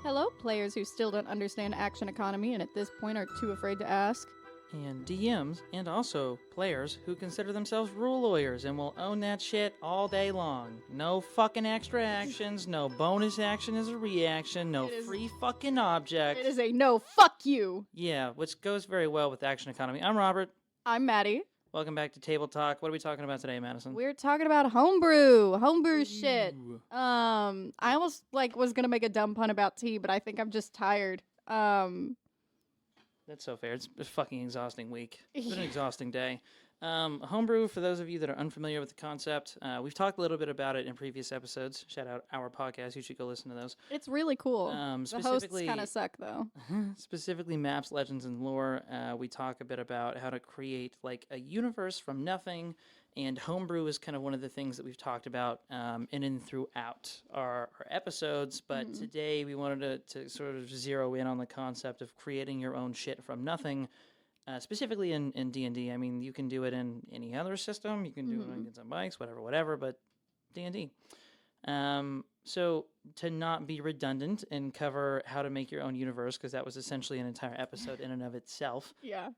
Hello, players who still don't understand action economy and at this point are too afraid to ask. And DMs, and also players who consider themselves rule lawyers and will own that shit all day long. No fucking extra actions, no bonus action as a reaction, no free fucking object. It is a no, fuck you! Yeah, which goes very well with action economy. I'm Robert. I'm Maddie. Welcome back to Table Talk. What are we talking about today, Madison? We're talking about homebrew shit. I almost was gonna make a dumb pun about tea, but I think I'm just tired. That's so fair. It's a fucking exhausting week. It's been an exhausting day. Homebrew, for those of you that are unfamiliar with the concept, we've talked a little bit about it in previous episodes. Shout out our podcast. You should go listen to those. It's really cool. The hosts kind of suck, though. Specifically maps, legends, and lore. We talk a bit about how to create like a universe from nothing, and homebrew is kind of one of the things that we've talked about in and throughout our episodes. But today we wanted to sort of zero in on the concept of creating your own shit from nothing. Specifically in D&D. I mean, you can do it in any other system. You can do it on Guns and Bikes, whatever, but D&D. So to not be redundant and cover how to make your own universe, because that was essentially an entire episode in and of itself. Yeah.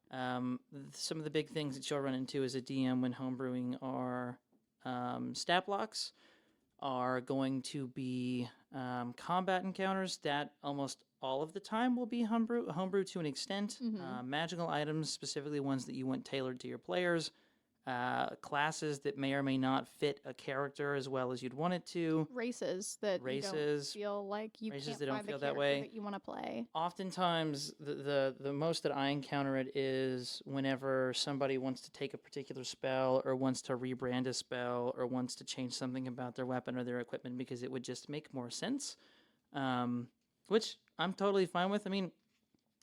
Some of the big things that you'll run into as a DM when homebrewing are stat blocks, are going to be combat encounters that almost all of the time will be homebrew to an extent. Magical items, specifically ones that you want tailored to your players. Classes that may or may not fit a character as well as you'd want it to. Races that you don't feel like you can't find the character that you want to play. Oftentimes, the most that I encounter it is whenever somebody wants to take a particular spell or wants to rebrand a spell or wants to change something about their weapon or their equipment because it would just make more sense, which I'm totally fine with. I mean,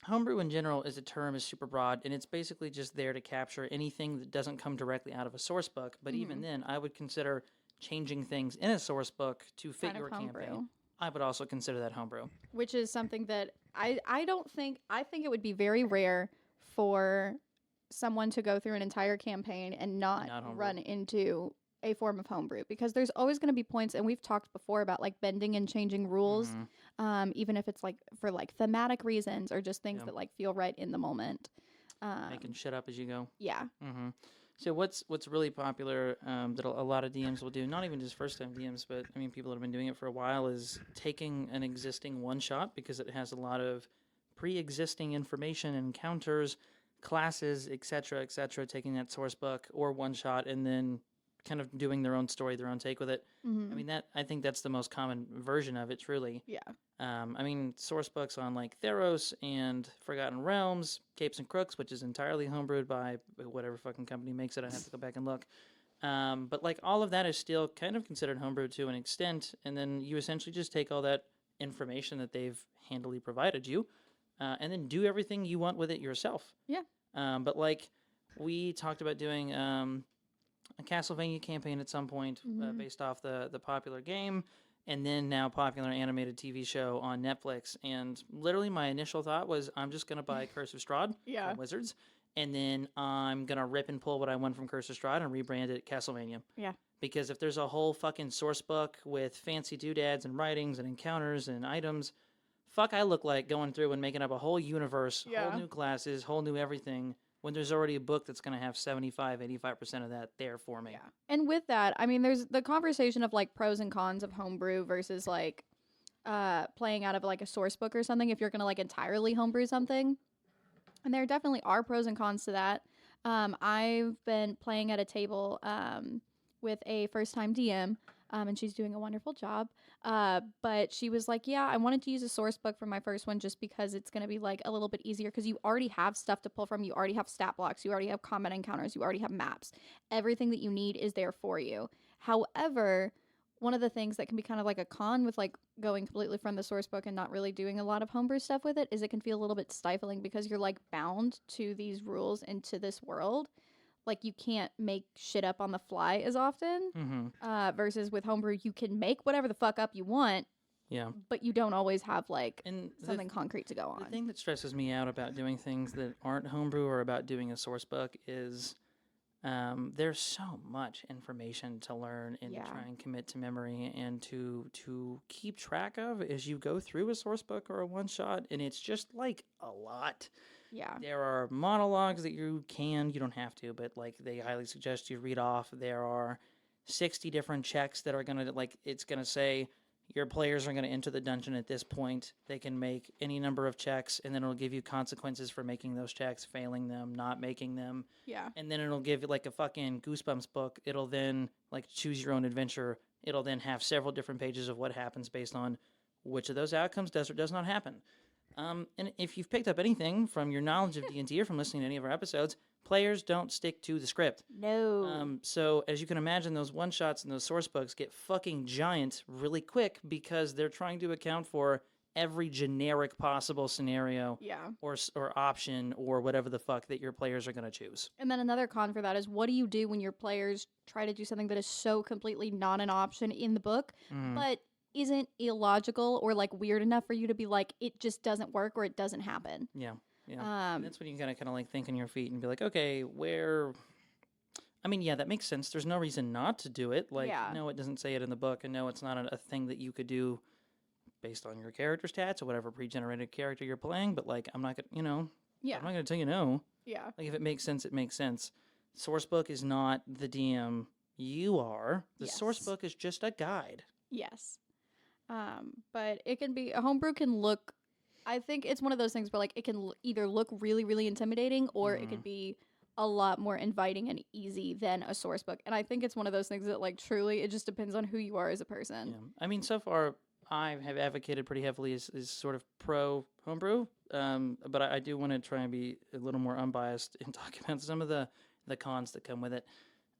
homebrew in general is super broad, and it's basically just there to capture anything that doesn't come directly out of a source book. But even then, I would consider changing things in a source book to fit your campaign. I would also consider that homebrew. Which is something that I think it would be very rare for someone to go through an entire campaign and not run into a form of homebrew, because there's always going to be points, and we've talked before about like bending and changing rules, even if it's like for like thematic reasons or just things that like feel right in the moment. Making shit up as you go. Yeah. So what's really popular that a lot of DMs will do, not even just first time DMs, but I mean people that have been doing it for a while, is taking an existing one shot because it has a lot of pre-existing information, encounters, classes, etc., taking that source book or one shot and then kind of doing their own story, their own take with it. I mean, I think that's the most common version of it, truly. Yeah. I mean, source books on like Theros and Forgotten Realms, Capes and Crooks, which is entirely homebrewed by whatever fucking company makes it. I have to go back and look. But like all of that is still kind of considered homebrewed to an extent, and then you essentially just take all that information that they've handily provided you, and then do everything you want with it yourself. Yeah. But like we talked about doing a Castlevania campaign at some point based off the popular game, and then now popular animated TV show on Netflix. And literally my initial thought was, I'm just going to buy Curse of Strahd from Wizards, and then I'm going to rip and pull what I want from Curse of Strahd and rebrand it Castlevania. Yeah. Because if there's a whole fucking source book with fancy doodads and writings and encounters and items, fuck I look like going through and making up a whole universe, whole new classes, whole new everything, when there's already a book that's going to have 75% of that there for me. Yeah. And with that, I mean, there's the conversation of like pros and cons of homebrew versus like playing out of like a source book or something if you're going to like entirely homebrew something. And there definitely are pros and cons to that. I've been playing at a table with a first-time DM, and she's doing a wonderful job. But she was like, yeah, I wanted to use a source book for my first one just because it's going to be like a little bit easier because you already have stuff to pull from. You already have stat blocks. You already have combat encounters. You already have maps. Everything that you need is there for you. However, one of the things that can be kind of like a con with like going completely from the source book and not really doing a lot of homebrew stuff with it is it can feel a little bit stifling because you're like bound to these rules and to this world. Like you can't make shit up on the fly as often. Versus with homebrew, you can make whatever the fuck up you want. Yeah. But you don't always have like something concrete to go on. The thing that stresses me out about doing things that aren't homebrew or about doing a source book is There's so much information to learn and to Yeah. try and commit to memory and to keep track of as you go through a source book or a one shot, and it's just like a lot. Yeah. There are monologues that you don't have to, but like they highly suggest you read off. There are 60 different checks that are going to, like, it's going to say your players are going to enter the dungeon at this point. They can make any number of checks, and then it'll give you consequences for making those checks, failing them, not making them. Yeah. And then it'll give you like a fucking Goosebumps book. It'll then, like, choose your own adventure. It'll then have several different pages of what happens based on which of those outcomes does or does not happen. And if you've picked up anything from your knowledge of D&D or from listening to any of our episodes, players don't stick to the script. No. So as you can imagine, those one-shots and those source books get fucking giant really quick because they're trying to account for every generic possible scenario Yeah. or option or whatever the fuck that your players are going to choose. And then another con for that is, what do you do when your players try to do something that is so completely not an option in the book, but isn't illogical or like weird enough for you to be like, it just doesn't work or it doesn't happen? Yeah. And that's when you gotta kind of like think on your feet and be like, okay, where? I mean, yeah, that makes sense. There's no reason not to do it. Like, Yeah. no, it doesn't say it in the book, and no, it's not a thing that you could do based on your character stats or whatever pre-generated character you're playing. But like, I'm not gonna, I'm not gonna tell you no. Yeah. Like, if it makes sense, it makes sense. Source book is not the DM. You are. The source Yes. book is just a guide. Yes. But it can be, a homebrew can look, I think it's one of those things where like it can either look really, really intimidating, or it could be a lot more inviting and easy than a source book. And I think it's one of those things that like truly it just depends on who you are as a person. Yeah. I mean, so far I have advocated pretty heavily as sort of pro homebrew, but I do want to try and be a little more unbiased and talk about some of the cons that come with it.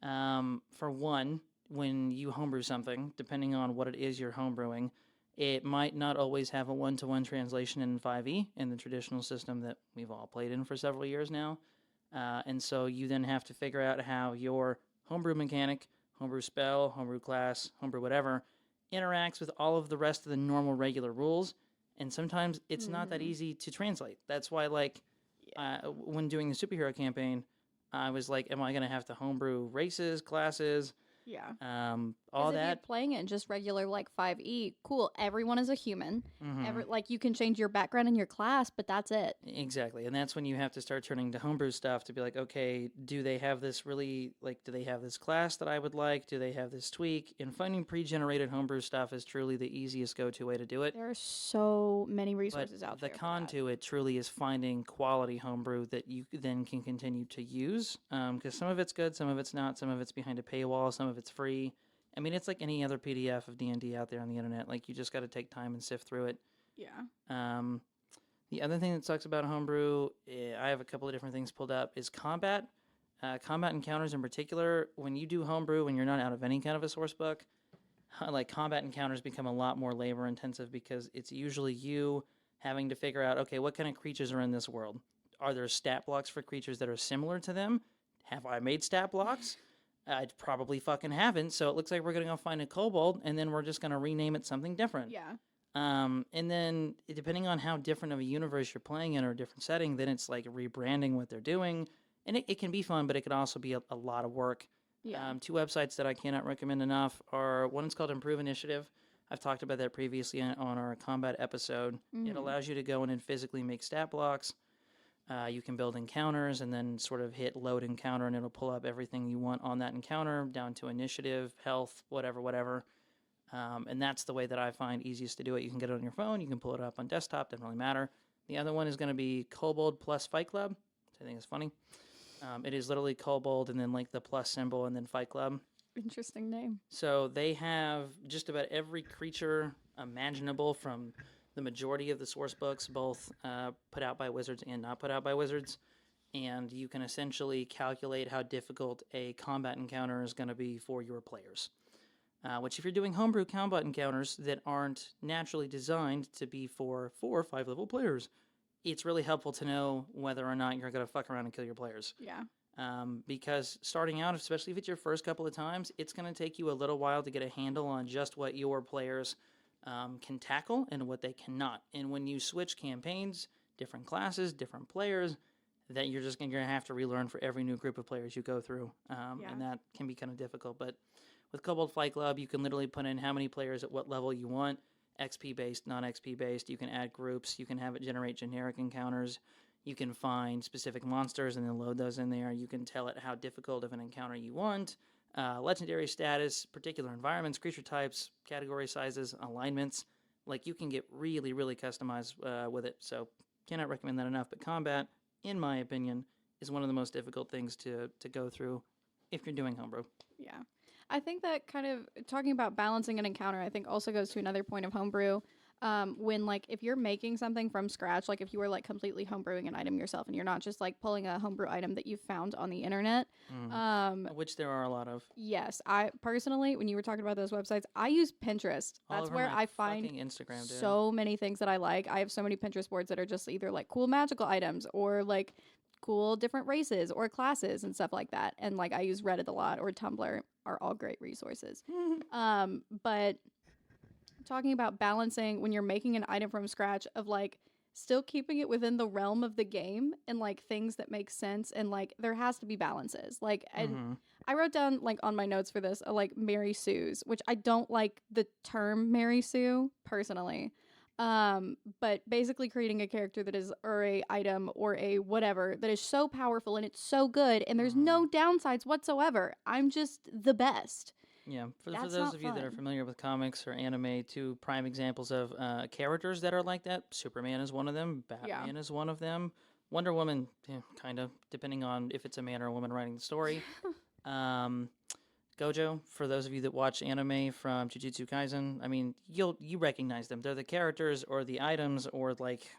For one, when you homebrew something, depending on what it is you're homebrewing, it might not always have a one-to-one translation in 5e in the traditional system that we've all played in for several years now. And so you then have to figure out how your homebrew mechanic, homebrew spell, homebrew class, homebrew whatever, interacts with all of the rest of the normal regular rules. And sometimes it's not that easy to translate. That's why, like, when doing the superhero campaign, I was like, am I going to have to homebrew races, classes, Yeah. all If you're that? playing it in just regular like 5e, cool. Everyone is a human. Mhm. Like you can change your background in your class, but that's it. Exactly. And that's when you have to start turning to homebrew stuff to be like, okay, do they have this really, like, do they have this class that I would like? Do they have this tweak? And finding pre-generated homebrew stuff is truly the easiest go-to way to do it. There are so many resources But out the there. con to it truly is finding quality homebrew that you then can continue to use. Because some of it's good, some of it's not, some of it's behind a paywall, some of it's free. I mean, it's like any other PDF of D&D out there on the internet. Like, you just got to take time and sift through it. Yeah. The other thing that sucks about homebrew, I have a couple of different things pulled up, is combat. Combat encounters in particular, when you do homebrew, when you're not out of any kind of a source book, like, combat encounters become a lot more labor intensive because it's usually you having to figure out, okay, what kind of creatures are in this world? Are there stat blocks for creatures that are similar to them? Have I made stat blocks? I probably fucking haven't, so it looks like we're going to go find a kobold, and then we're just going to rename it something different. Yeah. And then depending on how different of a universe you're playing in or a different setting, then it's like rebranding what they're doing. And it can be fun, but it could also be a lot of work. Yeah. Two websites that I cannot recommend enough are, one is called Improve Initiative. I've talked about that previously on our combat episode. It allows you to go in and physically make stat blocks. You can build encounters and then sort of hit load encounter, and it'll pull up everything you want on that encounter down to initiative, health, whatever. And that's the way that I find easiest to do it. You can get it on your phone. You can pull it up on desktop. Doesn't really matter. The other one is going to be Kobold plus Fight Club, which I think is funny. It is literally Kobold and then like the plus symbol and then Fight Club. Interesting name. So they have just about every creature imaginable from the majority of the source books, both put out by Wizards and not put out by Wizards. And you can essentially calculate how difficult a combat encounter is going to be for your players. Which, if you're doing homebrew combat encounters that aren't naturally designed to be for 4 or 5 level players, it's really helpful to know whether or not you're going to fuck around and kill your players. Yeah. Because starting out, especially if it's your first couple of times, it's going to take you a little while to get a handle on just what your players can tackle and what they cannot. And when you switch campaigns, different classes, different players, that you're just going to have to relearn for every new group of players you go through. And that can be kind of difficult. But with Kobold Fight Club, you can literally put in how many players at what level you want, XP based, non XP based. You can add groups. You can have it generate generic encounters. You can find specific monsters and then load those in there. You can tell it how difficult of an encounter you want. Legendary status, particular environments, creature types, category sizes, alignments. Like, you can get really, really customized with it. So, cannot recommend that enough. But combat, in my opinion, is one of the most difficult things to go through if you're doing homebrew. Yeah. I think that kind of talking about balancing an encounter, I think also goes to another point of homebrew. When, like, if you're making something from scratch, like if you were like completely homebrewing an item yourself and you're not just like pulling a homebrew item that you found on the internet, which there are a lot of. Yes, I personally, when you were talking about those websites, I use Pinterest. That's where I find Instagram, so many things that I like. I have so many Pinterest boards that are just either like cool magical items or like cool different races or classes and stuff like that. And like I use Reddit a lot, or Tumblr are all great resources. But talking about balancing when you're making an item from scratch, of like still keeping it within the realm of the game and like things that make sense, and like there has to be balances. Like I wrote down like on my notes for this like Mary Sue's, which I don't like the term Mary Sue personally. But basically creating a character that is, or a item or a whatever that is so powerful and it's so good and there's no downsides whatsoever. I'm just the best. Yeah, for those of you that are familiar with comics or anime, two prime examples of characters that are like that. Superman is one of them. Batman is one of them. Wonder Woman, kind of, depending on if it's a man or a woman writing the story. Gojo, for those of you that watch anime from Jujutsu Kaisen, I mean, you recognize them. They're the characters or the items or like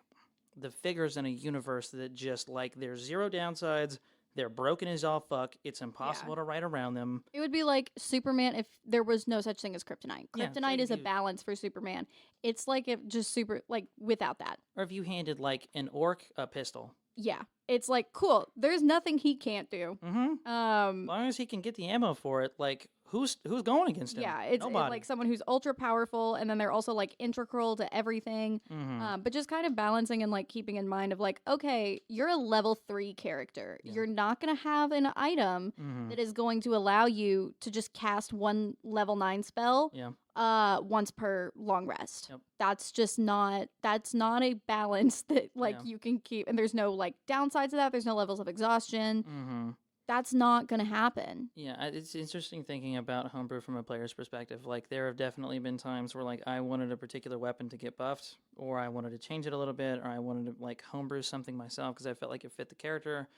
the figures in a universe that just like there's zero downsides. They're broken as all fuck. It's impossible to write around them. It would be like Superman if there was no such thing as kryptonite. Kryptonite is a balance for Superman. It's like if just super, like without that. Or if you handed like an orc a pistol. Yeah. It's like, cool. There's nothing he can't do. As long as he can get the ammo for it, like who's going against him? Yeah, it's like someone who's ultra powerful, and then they're also like integral to everything. But just kind of balancing and like keeping in mind of like, okay, you're a level 3 character. You're not gonna have an item that is going to allow you to just cast one level 9 spell once per long rest. That's just not a balance that like you can keep, and there's no like downsides to that. There's no levels of exhaustion. That's not going to happen. Yeah, it's interesting thinking about homebrew from a player's perspective. Like, there have definitely been times where, like, I wanted a particular weapon to get buffed, or I wanted to change it a little bit, or I wanted to, like, homebrew something myself because I felt like it fit the character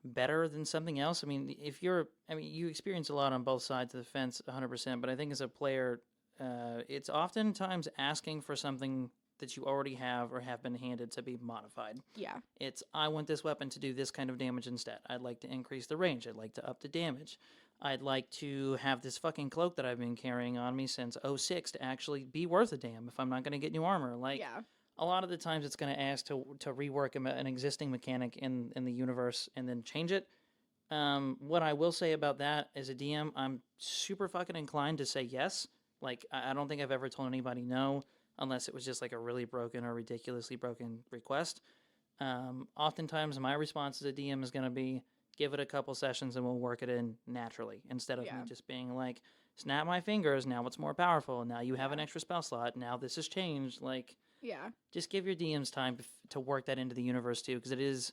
better than something else. I mean, you experience a lot on both sides of the fence 100%, but I think as a player, it's oftentimes asking for something that you already have or have been handed to be modified. Yeah. It's, I want this weapon to do this kind of damage instead. I'd like to increase the range. I'd like to up the damage. I'd like to have this fucking cloak that I've been carrying on me since 06 to actually be worth a damn if I'm not going to get new armor. Like, a lot of the times it's going to ask to rework an existing mechanic in the universe and then change it. What I will say about that as a DM, I'm super fucking inclined to say yes. Like, I don't think I've ever told anybody no, unless it was just like a really broken or ridiculously broken request. Oftentimes my response as a DM is going to be, give it a couple sessions and we'll work it in naturally, instead of me just being like, snap my fingers, now it's more powerful, now you have an extra spell slot, now this has changed. Like, just give your DMs time to work that into the universe too, because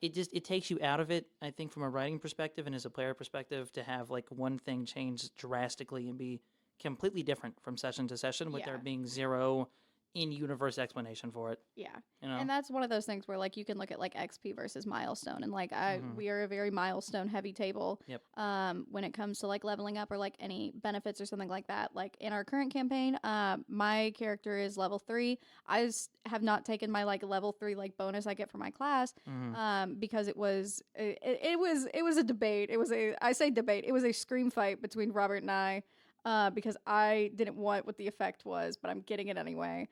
it takes you out of it, I think, from a writing perspective and as a player perspective, to have like one thing change drastically and be completely different from session to session with there being zero in-universe explanation for it. Yeah. You know? And that's one of those things where like you can look at like XP versus milestone, and like we are a very milestone heavy table when it comes to like leveling up or like any benefits or something like that. Like in our current campaign, my character is level 3. I have not taken my like level 3 like bonus I get for my class because it was a debate. It was a scream fight between Robert and I. Because I didn't want what the effect was, but I'm getting it anyway,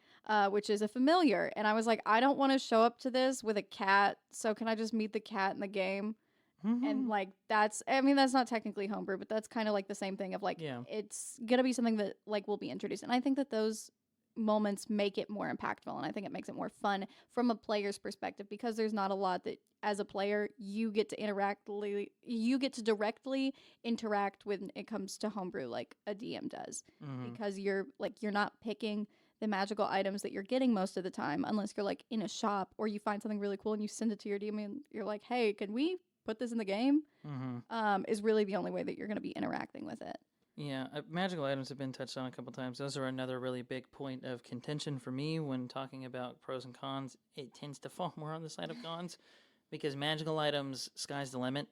which is a familiar. And I was like, I don't want to show up to this with a cat, so can I just meet the cat in the game? And like, that's not technically homebrew, but that's kind of like the same thing of like, it's going to be something that like will be introduced. And I think that those moments make it more impactful, and I think it makes it more fun from a player's perspective, because there's not a lot that as a player you get to directly interact when it comes to homebrew like a DM does, because you're not picking the magical items that you're getting most of the time, unless you're like in a shop or you find something really cool and you send it to your DM and you're like, hey, can we put this in the game? Is really the only way that you're going to be interacting with it. Yeah, magical items have been touched on a couple times. Those are another really big point of contention for me when talking about pros and cons. It tends to fall more on the side of cons, because magical items, sky's the limit.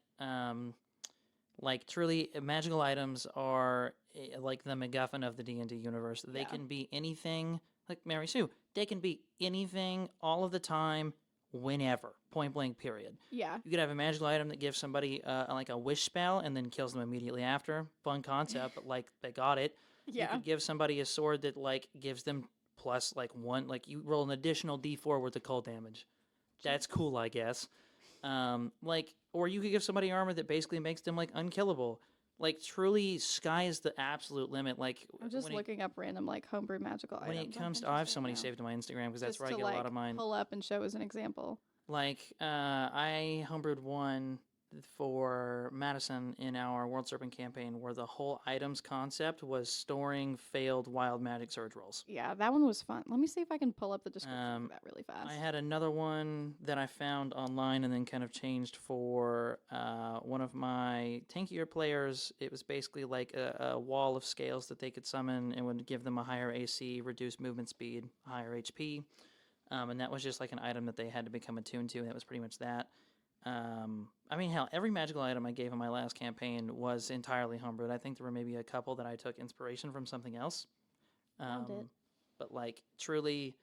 Like, truly, magical items are like the MacGuffin of the D&D universe. They can be anything, like Mary Sue. They can be anything all of the time, whenever. Point blank, period. Yeah. You could have a magical item that gives somebody like a wish spell and then kills them immediately after. Fun concept, but like, they got it. Yeah. You could give somebody a sword that like gives them plus like one, like you roll an additional d4 worth of cold damage. That's cool, I guess. Like, or you could give somebody armor that basically makes them like unkillable. Like, truly, sky is the absolute limit. Like, I'm just looking up random like homebrew magical items. When it comes to, I have so many saved to my Instagram because that's where I get a lot of mine. Pull up and show as an example. Like, I homebrewed one for Madison in our World Serpent campaign where the whole items concept was storing failed wild magic surge rolls. Yeah, that one was fun. Let me see if I can pull up the description for that really fast. I had another one that I found online and then kind of changed for one of my tankier players. It was basically like a wall of scales that they could summon and would give them a higher AC, reduced movement speed, higher HP. And that was just like an item that they had to become attuned to, and that was pretty much that. I mean, hell, every magical item I gave in my last campaign was entirely homebrewed. I think there were maybe a couple that I took inspiration from something else. But like, truly,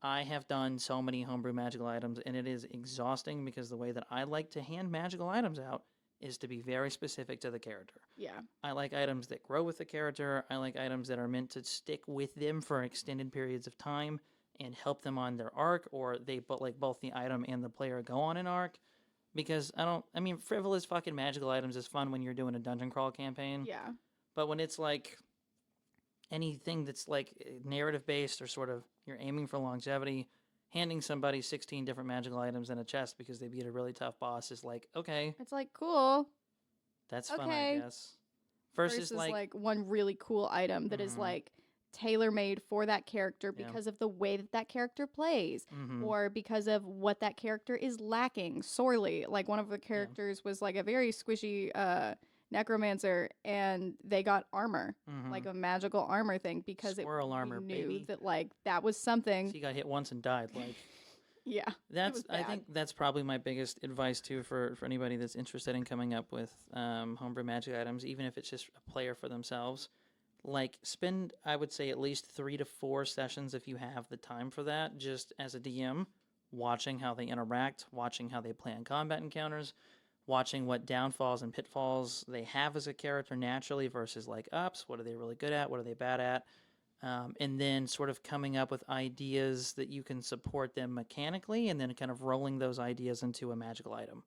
I have done so many homebrew magical items, and it is exhausting because the way that I like to hand magical items out is to be very specific to the character. Yeah. I like items that grow with the character. I like items that are meant to stick with them for extended periods of time and help them on their arc, or they both the item and the player go on an arc. Because frivolous fucking magical items is fun when you're doing a dungeon crawl campaign. Yeah. But when it's like anything that's like narrative based or sort of you're aiming for longevity, handing somebody 16 different magical items in a chest because they beat a really tough boss is like, okay. It's like, cool. That's fun, I guess. Versus like one really cool item that is like tailor-made for that character because of the way that character plays, or because of what that character is lacking sorely. Like, one of the characters was like a very squishy necromancer, and they got armor, like a magical armor thing, because Squirrel armor, knew baby. that like that was something. She got hit once and died. Like, yeah, I think that's probably my biggest advice too for anybody that's interested in coming up with homebrew magic items, even if it's just a player for themselves. Like, spend, I would say, at least 3 to 4 sessions if you have the time for that, just as a DM, watching how they interact, watching how they plan combat encounters, watching what downfalls and pitfalls they have as a character naturally versus like ups. What are they really good at? What are they bad at? And then sort of coming up with ideas that you can support them mechanically, and then kind of rolling those ideas into a magical item.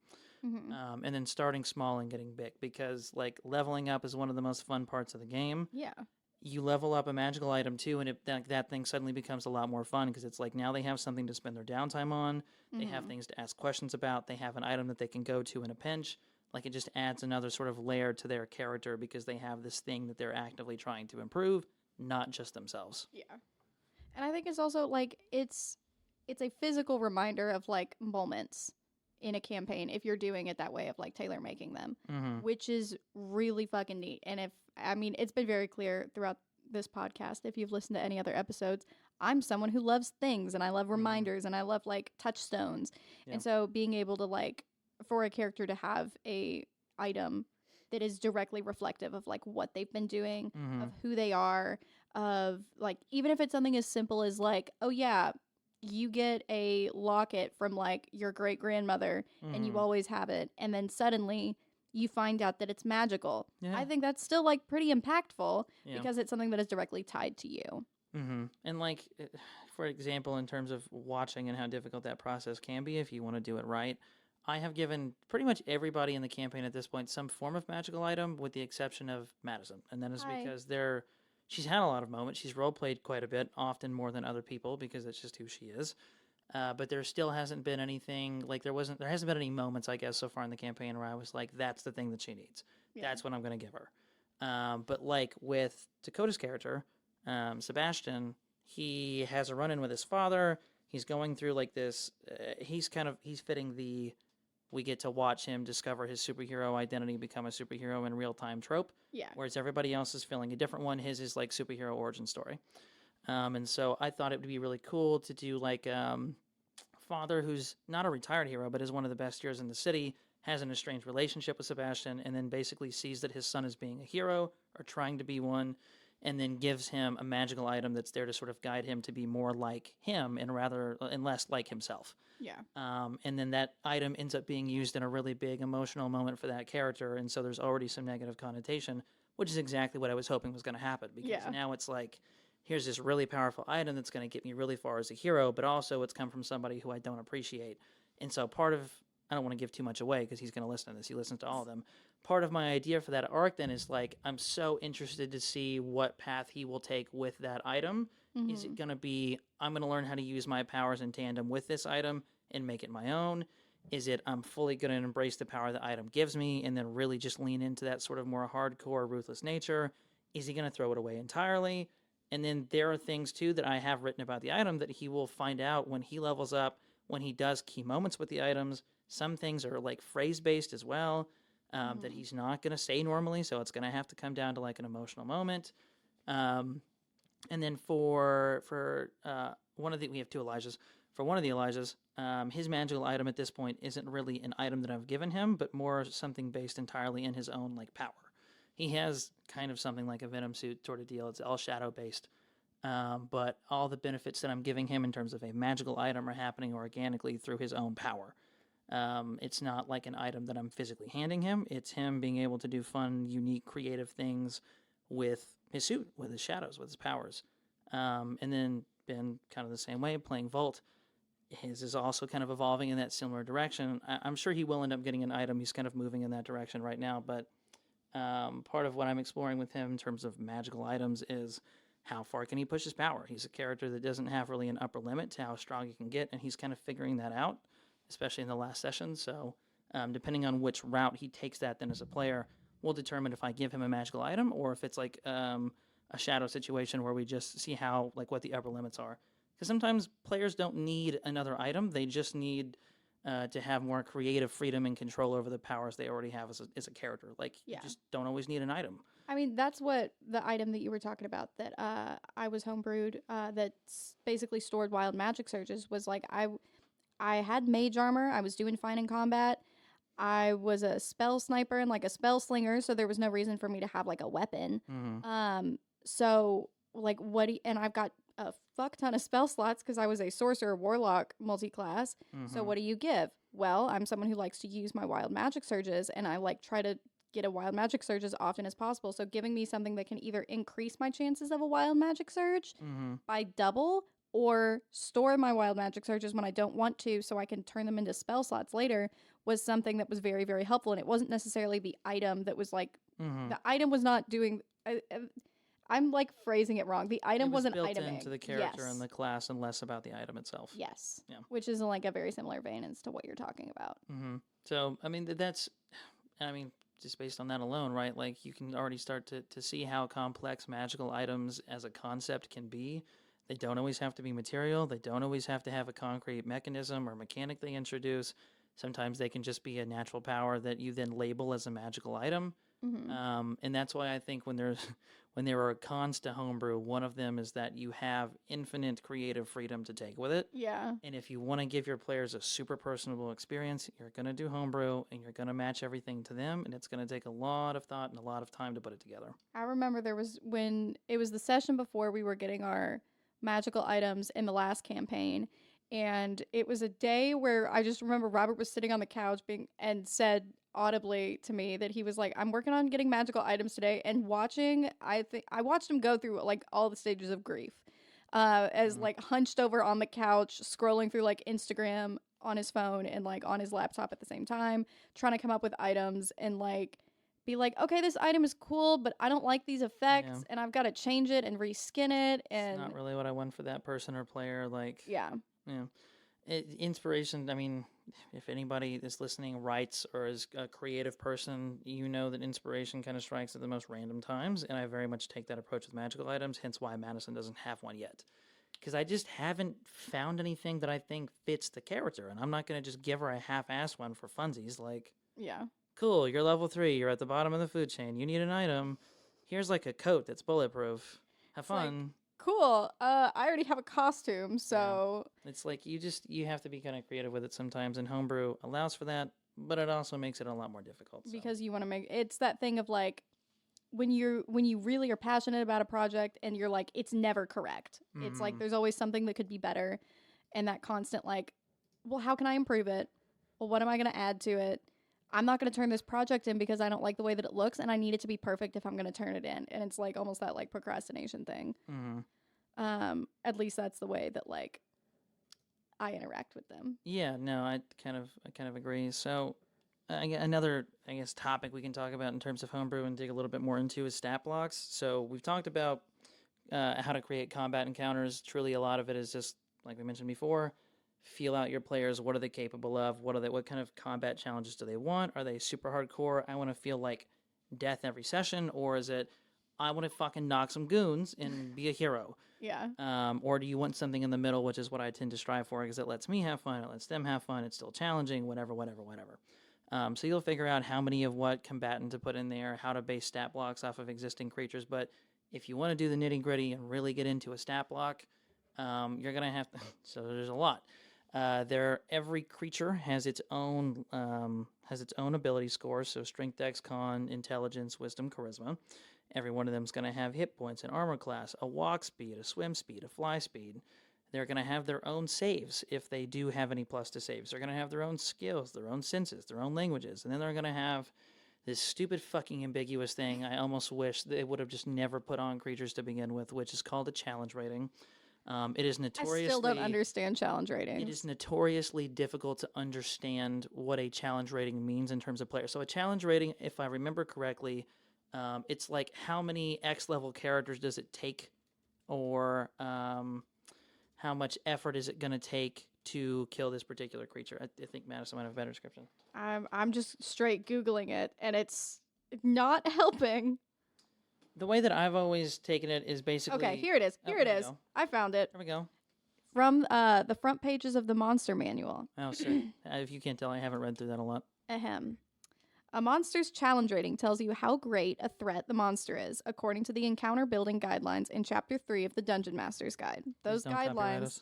And then starting small and getting big, because like leveling up is one of the most fun parts of the game. Yeah. You level up a magical item too, and that thing suddenly becomes a lot more fun, because it's like now they have something to spend their downtime on. They have things to ask questions about. They have an item that they can go to in a pinch. Like, it just adds another sort of layer to their character because they have this thing that they're actively trying to improve, not just themselves. Yeah. And I think it's also like it's a physical reminder of like moments in a campaign if you're doing it that way, of like tailor making them, which is really fucking neat. And it's been very clear throughout this podcast, if you've listened to any other episodes, I'm someone who loves things, and I love reminders, and I love like touchstones. And so being able to like, for a character to have a item that is directly reflective of like what they've been doing, of who they are, of like, even if it's something as simple as like, oh yeah, you get a locket from like your great grandmother and you always have it, and then suddenly you find out that it's magical. I think that's still like pretty impactful because it's something that is directly tied to you. And like, for example, in terms of watching and how difficult that process can be if you want to do it right, I have given pretty much everybody in the campaign at this point some form of magical item, with the exception of Madison, and that is because she's had a lot of moments. She's role played quite a bit, often more than other people because that's just who she is. But there still hasn't been anything like there hasn't been any moments, I guess, so far in the campaign where I was like, that's the thing that she needs. Yeah. That's what I'm going to give her. But like with Dakota's character, Sebastian, he has a run-in with his father. He's going through like this. He's fitting the we get to watch him discover his superhero identity, become a superhero in real time trope. Yeah. Whereas everybody else is feeling a different one. His is like superhero origin story. And so I thought it would be really cool to do like father who's not a retired hero, but is one of the best heroes in the city, has an estranged relationship with Sebastian, and then basically sees that his son is being a hero or trying to be one, and then gives him a magical item that's there to sort of guide him to be more like him and less like himself. Yeah. And then that item ends up being used in a really big emotional moment for that character, and so there's already some negative connotation, which is exactly what I was hoping was going to happen, because now it's like, here's this really powerful item that's going to get me really far as a hero, but also it's come from somebody who I don't appreciate. And so I don't want to give too much away because he's going to listen to this. He listens to all of them. Part of my idea for that arc then is like, I'm so interested to see what path he will take with that item. Mm-hmm. Is it going to be, I'm going to learn how to use my powers in tandem with this item and make it my own? Is it, I'm fully going to embrace the power the item gives me and then really just lean into that sort of more hardcore, ruthless nature? Is he going to throw it away entirely? And then there are things, too, that I have written about the item that he will find out when he levels up, when he does key moments with the items. Some things are, like, phrase-based as well, that he's not going to say normally, so it's going to have to come down to, like, an emotional moment. And then for one of the... We have two Elijahs. For one of the Elijahs, his magical item at this point isn't really an item that I've given him, but more something based entirely in his own, like, power. He has kind of something like a Venom suit sort of deal. It's all shadow-based. But all the benefits that I'm giving him in terms of a magical item are happening organically through his own power. It's not like an item that I'm physically handing him. It's him being able to do fun, unique, creative things with his suit, with his shadows, with his powers. And then Ben, kind of the same way, playing Volt. His is also kind of evolving in that similar direction. I'm sure he will end up getting an item. He's kind of moving in that direction right now, but... part of what I'm exploring with him in terms of magical items is how far can he push his power. He's a character that doesn't have really an upper limit to how strong he can get, and he's kind of figuring that out, especially in the last session. So depending on which route he takes that then as a player will determine if I give him a magical item or if it's like a shadow situation where we just see how, like, what the upper limits are. Because sometimes players don't need another item. They just need... to have more creative freedom and control over the powers they already have as a character. Like, you just don't always need an item. I mean, that's what the item that you were talking about that I was homebrewed that's basically stored wild magic surges was like, I had mage armor. I was doing fine in combat. I was a spell sniper and like a spell slinger, so there was no reason for me to have like a weapon. Mm-hmm. So like and I've got a fuck ton of spell slots because I was a sorcerer warlock multi-class. Mm-hmm. So what do you give? Well, I'm someone who likes to use my wild magic surges, and I like try to get a wild magic surge as often as possible. So giving me something that can either increase my chances of a wild magic surge by double or store my wild magic surges when I don't want to so I can turn them into spell slots later was something that was very, very helpful. And it wasn't necessarily the item that was like, the item was not doing... I'm like phrasing it wrong. The item wasn't built iteming into the character and the class and less about the item itself. Yes. Yeah. Which is like a very similar vein as to what you're talking about. Mm-hmm. So, I mean, just based on that alone, right? Like, you can already start to see how complex magical items as a concept can be. They don't always have to be material. They don't always have to have a concrete mechanism or mechanic they introduce. Sometimes they can just be a natural power that you then label as a magical item. Mm-hmm. And that's why I think when there are cons to homebrew, one of them is that you have infinite creative freedom to take with it. Yeah. And if you want to give your players a super personable experience, you're going to do homebrew and you're going to match everything to them. And it's going to take a lot of thought and a lot of time to put it together. I remember when it was the session before we were getting our magical items in the last campaign. And it was a day where I just remember Robert was sitting on the couch and said audibly to me that he was like, I'm working on getting magical items today, and I watched him go through like all the stages of grief as like hunched over on the couch scrolling through like Instagram on his phone and like on his laptop at the same time, trying to come up with items and like be like, okay, this item is cool, but I don't like these effects, and I've got to change it and reskin it. And it's not really what I want for that person or player. Like, yeah. Inspiration. I mean, if anybody is listening writes or is a creative person, you know that inspiration kind of strikes at the most random times, and I very much take that approach with magical items. Hence, why Madison doesn't have one yet, because I just haven't found anything that I think fits the character, and I'm not going to just give her a half-assed one for funsies. Like, Yeah. cool, you're level 3, you're at the bottom of the food chain, you need an item. Here's like a coat that's bulletproof. Have It's like, fun. cool. I already have a costume, so It's like you have to be kind of creative with it sometimes, and homebrew allows for that, but it also makes it a lot more difficult. So. because you want to make it's that thing of like when you really are passionate about a project and you're like it's never correct. It's like there's always something that could be better, and that constant like, well, how can I improve it? Well, what am I going to add to it? I'm not going to turn this project in because I don't like the way that it looks, and I need it to be perfect if I'm going to turn it in. And it's like almost that like procrastination thing. At least that's the way that like I interact with them. Yeah, no, I kind of agree. So another, I guess, topic we can talk about in terms of homebrew and dig a little bit more into is stat blocks. So we've talked about how to create combat encounters. Truly, a lot of it is just like we mentioned before. Feel out your players. What are they capable of? What kind of combat challenges do they want? Are they super hardcore? I want to feel like death every session, or is it I want to fucking knock some goons and be a hero? Yeah. Or do you want something in the middle, which is what I tend to strive for, because it lets me have fun, it lets them have fun, it's still challenging, whatever. So you'll figure out how many of what combatant to put in there, how to base stat blocks off of existing creatures. But if you want to do the nitty gritty and really get into a stat block, you're gonna have to. So there's a lot. Every creature has its own ability score. So strength, dex, con, intelligence, wisdom, charisma. Every one of them is going to have hit points, an armor class, a walk speed, a swim speed, a fly speed. They're going to have their own saves if they do have any plus to saves. They're going to have their own skills, their own senses, their own languages. And then they're going to have this stupid fucking ambiguous thing I almost wish they would have just never put on creatures to begin with, which is called a challenge rating. It is notoriously... I still don't understand challenge ratings. It is notoriously difficult to understand what a challenge rating means in terms of players. So a challenge rating, if I remember correctly... it's like how many X level characters does it take, or how much effort is it going to take to kill this particular creature? I think Madison might have a better description. I'm just straight Googling it, and it's not helping. The way that I've always taken it is basically... Okay, here it is. Here it is. I found it. There we go. From the front pages of the Monster Manual. Oh, so if you can't tell, I haven't read through that a lot. Ahem. A monster's challenge rating tells you how great a threat the monster is, according to the encounter building guidelines in Chapter 3 of the Dungeon Master's Guide. Those guidelines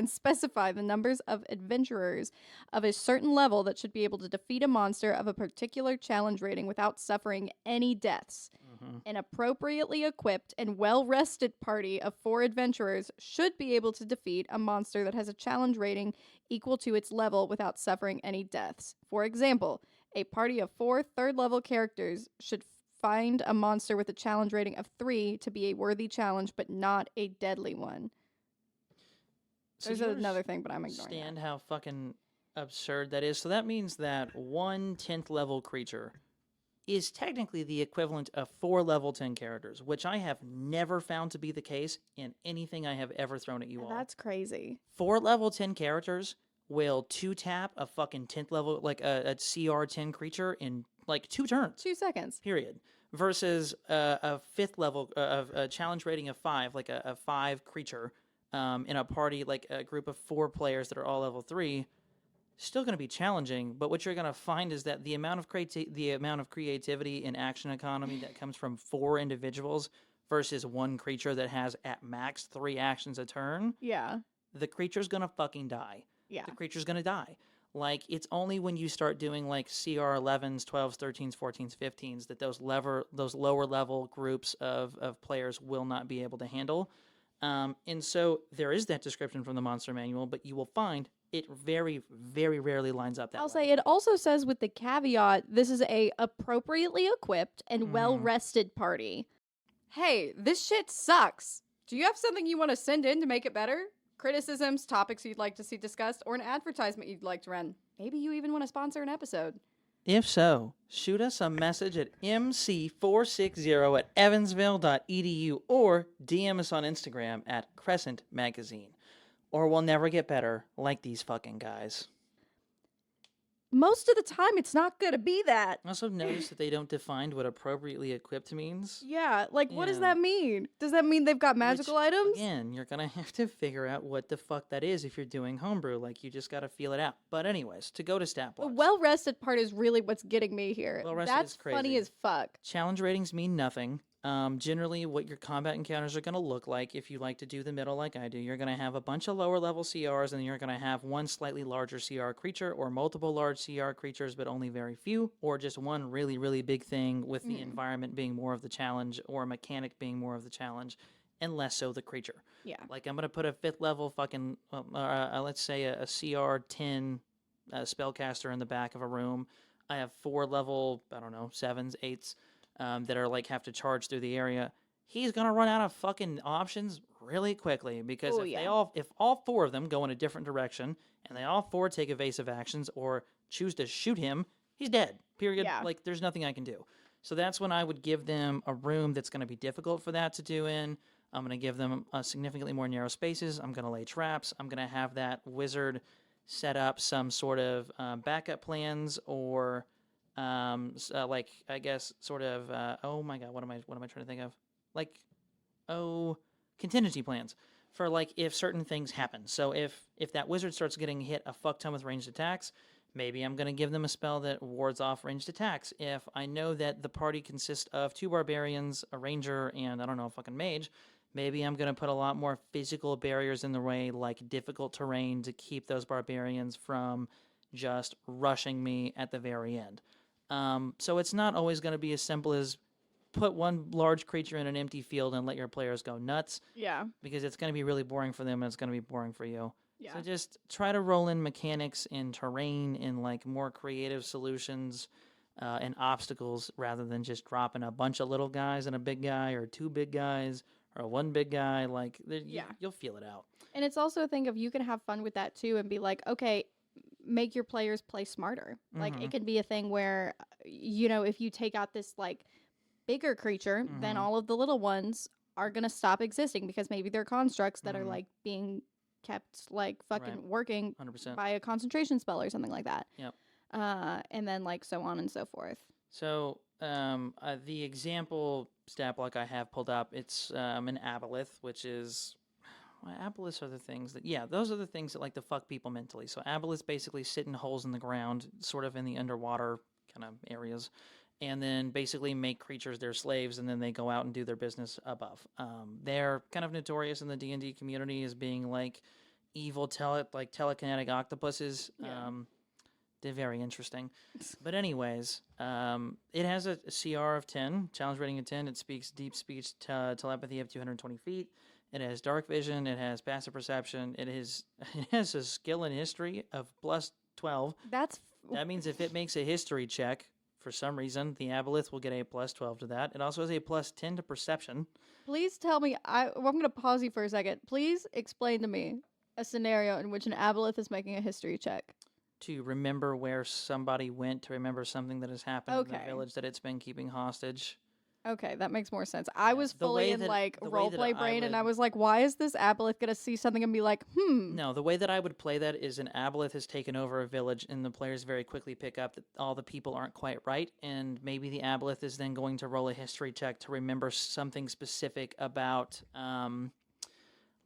specify the numbers of adventurers of a certain level that should be able to defeat a monster of a particular challenge rating without suffering any deaths. An appropriately equipped and well-rested party of 4 adventurers should be able to defeat a monster that has a challenge rating equal to its level without suffering any deaths. For example, a party of 4 third-level characters should find a monster with a challenge rating of 3 to be a worthy challenge, but not a deadly one. So there's another thing, but I'm ignoring understand that. how fucking absurd that is. So that means that one 10th level creature is technically the equivalent of 4 level 10 characters, which I have never found to be the case in anything I have ever thrown at you all. That's crazy. 4 level 10 characters will 2-tap a fucking 10th level, like a CR 10 creature in like 2 turns. 2 seconds. Period. Versus a 5th level, of a challenge rating of 5, like a 5 creature in a party, like a group of 4 players that are all level 3. Still going to be challenging, but what you're going to find is that the amount of creativity and action economy that comes from 4 individuals versus 1 creature that has at max 3 actions a turn. Yeah. The creature's going to fucking die. Yeah. The creature's going to die. Like, it's only when you start doing like CR 11s, 12s, 13s, 14s, 15s that those lower level groups of players will not be able to handle. And so there is that description from the Monster Manual, but you will find it very, very rarely lines up that way. I'll say it also says with the caveat, this is a appropriately equipped and well-rested party. Hey, this shit sucks. Do you have something you want to send in to make it better? Criticisms, topics you'd like to see discussed, or an advertisement you'd like to run? Maybe you even want to sponsor an episode. If so, shoot us a message at mc460@evansville.edu or DM us on Instagram at Crescent Magazine. Or we'll never get better like these fucking guys. Most of the time, it's not going to be that. Also, notice that they don't define what appropriately equipped means. Yeah, like, what does And- that mean? Does that mean they've got magical Which, items? Again, you're going to have to figure out what the fuck that is if you're doing homebrew. Like, you just got to feel it out. But anyways, to go to stat The blocks. well-rested part is really what's getting me here. Well-rested That's is crazy. funny as fuck. Challenge ratings mean nothing. Generally, what your combat encounters are going to look like, if you like to do the middle like I do, you're going to have a bunch of lower level CRs, and you're going to have one slightly larger CR creature, or multiple large CR creatures, but only very few, or just one really, really big thing with the environment being more of the challenge, or mechanic being more of the challenge, and less so the creature. Yeah. Like, I'm going to put a 5th level fucking, let's say a CR 10 spellcaster in the back of a room. I have 4 level, I don't know, 7s, 8s. That are like have to charge through the area. He's gonna run out of fucking options really quickly because if all 4 of them go in a different direction and they all 4 take evasive actions or choose to shoot him, he's dead. Period. Yeah. Like there's nothing I can do. So that's when I would give them a room that's going to be difficult for that to do in. I'm going to give them significantly more narrow spaces. I'm going to lay traps. I'm going to have that wizard set up some sort of backup plans or. Like I guess sort of oh my god, what am I trying to think of? Like contingency plans for like if certain things happen. So if that wizard starts getting hit a fuck ton with ranged attacks, maybe I'm going to give them a spell that wards off ranged attacks. If I know that the party consists of 2 barbarians, a ranger, and I don't know, a fucking mage, maybe I'm going to put a lot more physical barriers in the way, like difficult terrain to keep those barbarians from just rushing me at the very end. So it's not always going to be as simple as put one large creature in an empty field and let your players go nuts. Yeah. Because it's going to be really boring for them and it's going to be boring for you. Yeah. So just try to roll in mechanics and terrain and like more creative solutions and obstacles rather than just dropping a bunch of little guys and a big guy or 2 big guys or 1 big guy. Like, you'll feel it out. And it's also a thing of you can have fun with that too and be like, okay, make your players play smarter. Like it can be a thing where, if you take out this like bigger creature, then all of the little ones are going to stop existing because maybe they're constructs that are like being kept like fucking working 100%. by a concentration spell or something like that. Yep. And then like so on and so forth. So the example stat block I have pulled up, it's an aboleth, which is... aboleths are the things that, those are the things that like to fuck people mentally. So aboleths basically sit in holes in the ground, sort of in the underwater kind of areas, and then basically make creatures their slaves, and then they go out and do their business above. They're kind of notorious in the D&D community as being like evil telekinetic octopuses. Yeah. They're very interesting. But anyways, it has a CR of 10, challenge rating of 10. It speaks deep speech telepathy up to 220 feet. It has dark vision. It has passive perception. It has a skill and history of plus 12. That means if it makes a history check, for some reason, the aboleth will get a plus 12 to that. It also has a plus 10 to perception. Please tell me, I'm going to pause you for a second. Please explain to me a scenario in which an aboleth is making a history check. To remember where somebody went, to remember something that has happened in the village that it's been keeping hostage. Okay, that makes more sense. I was fully in like roleplay brain, and I was like, why is this aboleth going to see something and be like, No, the way that I would play that is an aboleth has taken over a village, and the players very quickly pick up that all the people aren't quite right, and maybe the aboleth is then going to roll a history check to remember something specific about...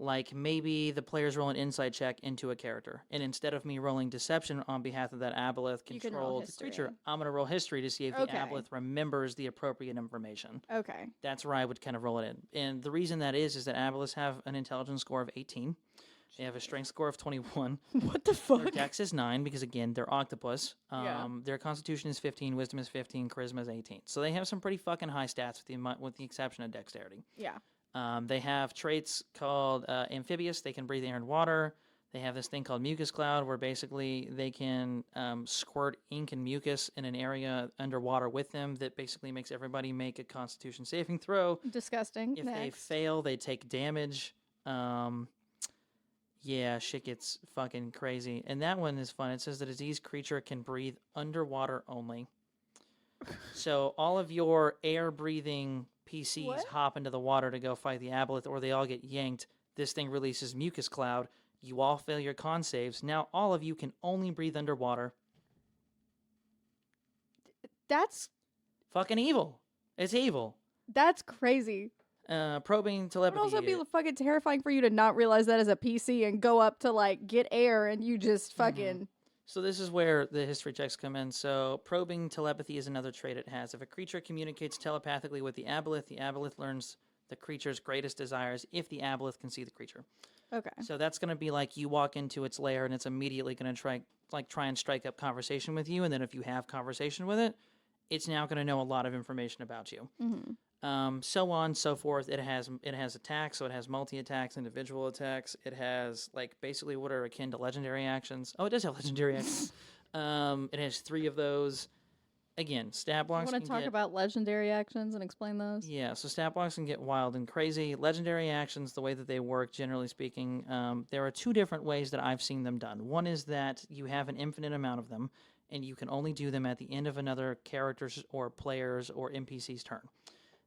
like maybe the players roll an insight check into a character, and instead of me rolling deception on behalf of that aboleth controlled creature, I'm going to roll history to see if the aboleth remembers the appropriate information. Okay. That's where I would kind of roll it in. And the reason that is that aboleths have an intelligence score of 18. They have a strength score of 21. What the fuck? Their dex is 9 because, again, they're octopus. Yeah. Their constitution is 15, wisdom is 15, charisma is 18. So they have some pretty fucking high stats with the exception of dexterity. Yeah. They have traits called amphibious. They can breathe air and water. They have this thing called mucus cloud where basically they can squirt ink and mucus in an area underwater with them that basically makes everybody make a constitution saving throw. Disgusting. If they fail, they take damage. Yeah, shit gets fucking crazy. And that one is fun. It says the diseased creature can breathe underwater only. So all of your air-breathing PCs What? hop into the water to go fight the aboleth, or they all get yanked. This thing releases mucus cloud. You all fail your con saves. Now all of you can only breathe underwater. That's Fucking evil. It's evil. crazy. Probing It would telepathy. also be fucking terrifying for you to not realize that as a PC and go up to like get air and you just fucking. So this is where the history checks come in. So probing telepathy is another trait it has. If a creature communicates telepathically with the aboleth learns the creature's greatest desires if the aboleth can see the creature. Okay. So that's going to be like you walk into its lair and it's immediately going to try and strike up conversation with you. And then if you have conversation with it, it's now going to know a lot of information about you. So on, so forth. It has attacks, so it has multi-attacks, individual attacks. It has like basically what are akin to legendary actions. Oh, it does have legendary actions. It has 3 of those. Again, stat blocks. You want to talk about legendary actions and explain those? Yeah, so stat blocks can get wild and crazy. Legendary actions, the way that they work, generally speaking, there are 2 different ways that I've seen them done. One is that you have an infinite amount of them, and you can only do them at the end of another character's or player's or NPC's turn.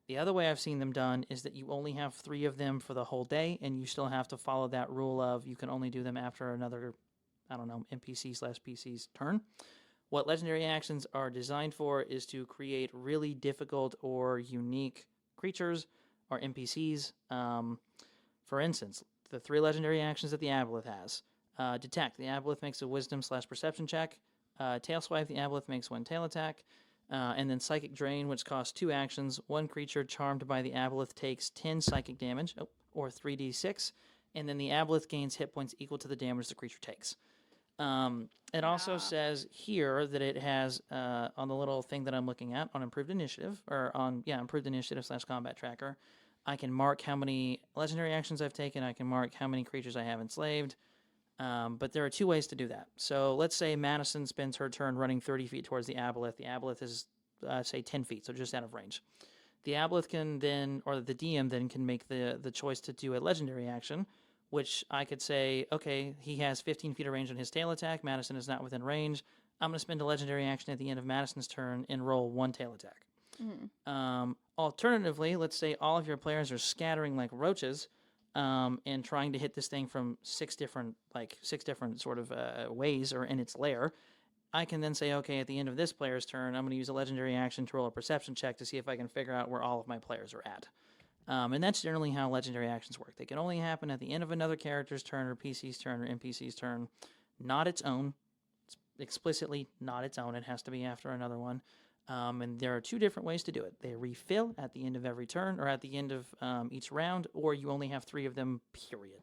The other way I've seen them done is that you only have 3 of them for the whole day, and you still have to follow that rule of you can only do them after another, NPC/PC's turn. What legendary actions are designed for is to create really difficult or unique creatures or NPCs. For instance, the 3 legendary actions that the aboleth has. Detect. The aboleth makes a wisdom/perception check. Tail swipe. The aboleth makes 1 tail attack. And then Psychic Drain, which costs 2 actions. 1 creature charmed by the aboleth takes 10 psychic damage, or 3d6. And then the aboleth gains hit points equal to the damage the creature takes. It also says here that it has, on the little thing that I'm looking at, on Improved Initiative, Improved Initiative/Combat Tracker, I can mark how many legendary actions I've taken. I can mark how many creatures I have enslaved. But there are 2 ways to do that. So let's say Madison spends her turn running 30 feet towards the aboleth. The aboleth is, say, 10 feet, so just out of range. The aboleth can then, or the DM then can make the choice to do a legendary action, which I could say, okay, he has 15 feet of range on his tail attack. Madison is not within range. I'm going to spend a legendary action at the end of Madison's turn and roll 1 tail attack. Alternatively, let's say all of your players are scattering like roaches, and trying to hit this thing from 6 different sort of ways or in its lair. I can then say, okay, at the end of this player's turn, I'm going to use a legendary action to roll a perception check to see if I can figure out where all of my players are at. And that's generally how legendary actions work. They can only happen at the end of another character's turn or PC's turn or NPC's turn, not its own. It's explicitly not its own. It has to be after another one. And there are 2 different ways to do it. They refill at the end of every turn or at the end of each round, or you only have 3 of them, period.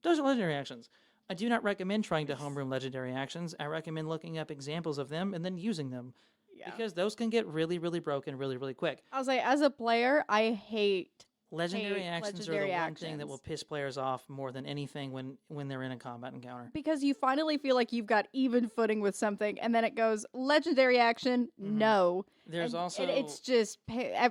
Those are legendary actions. I do not recommend trying to homebrew legendary actions. I recommend looking up examples of them and then using them. Yeah. Because those can get really, really broken really, really quick. I'll say, as a player, I hate legendary actions are the one thing that will piss players off more than anything when they're in a combat encounter. Because you finally feel like you've got even footing with something, and then it goes, legendary action, no. There's also... It's just,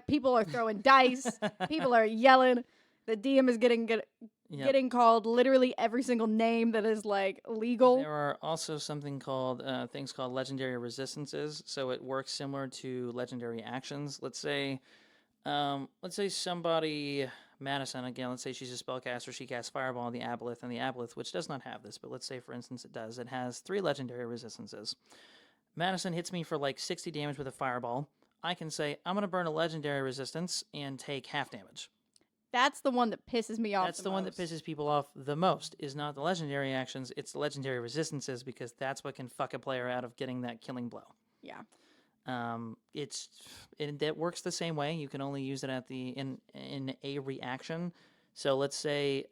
people are throwing dice, people are yelling, the DM is getting called literally every single name that is like legal. There are also things called legendary resistances. So it works similar to legendary actions. Let's say somebody, Madison, again, let's say she's a spellcaster, she casts Fireball on the aboleth, which does not have this, but let's say, for instance, it does. It has 3 legendary resistances. Madison hits me for like 60 damage with a Fireball. I can say, I'm going to burn a legendary resistance and take half damage. That's the one that pisses me off. That's the one that pisses people off the most, is not the legendary actions, it's the legendary resistances, because that's what can fuck a player out of getting that killing blow. Yeah. That works the same way. You can only use it in a reaction. So let's say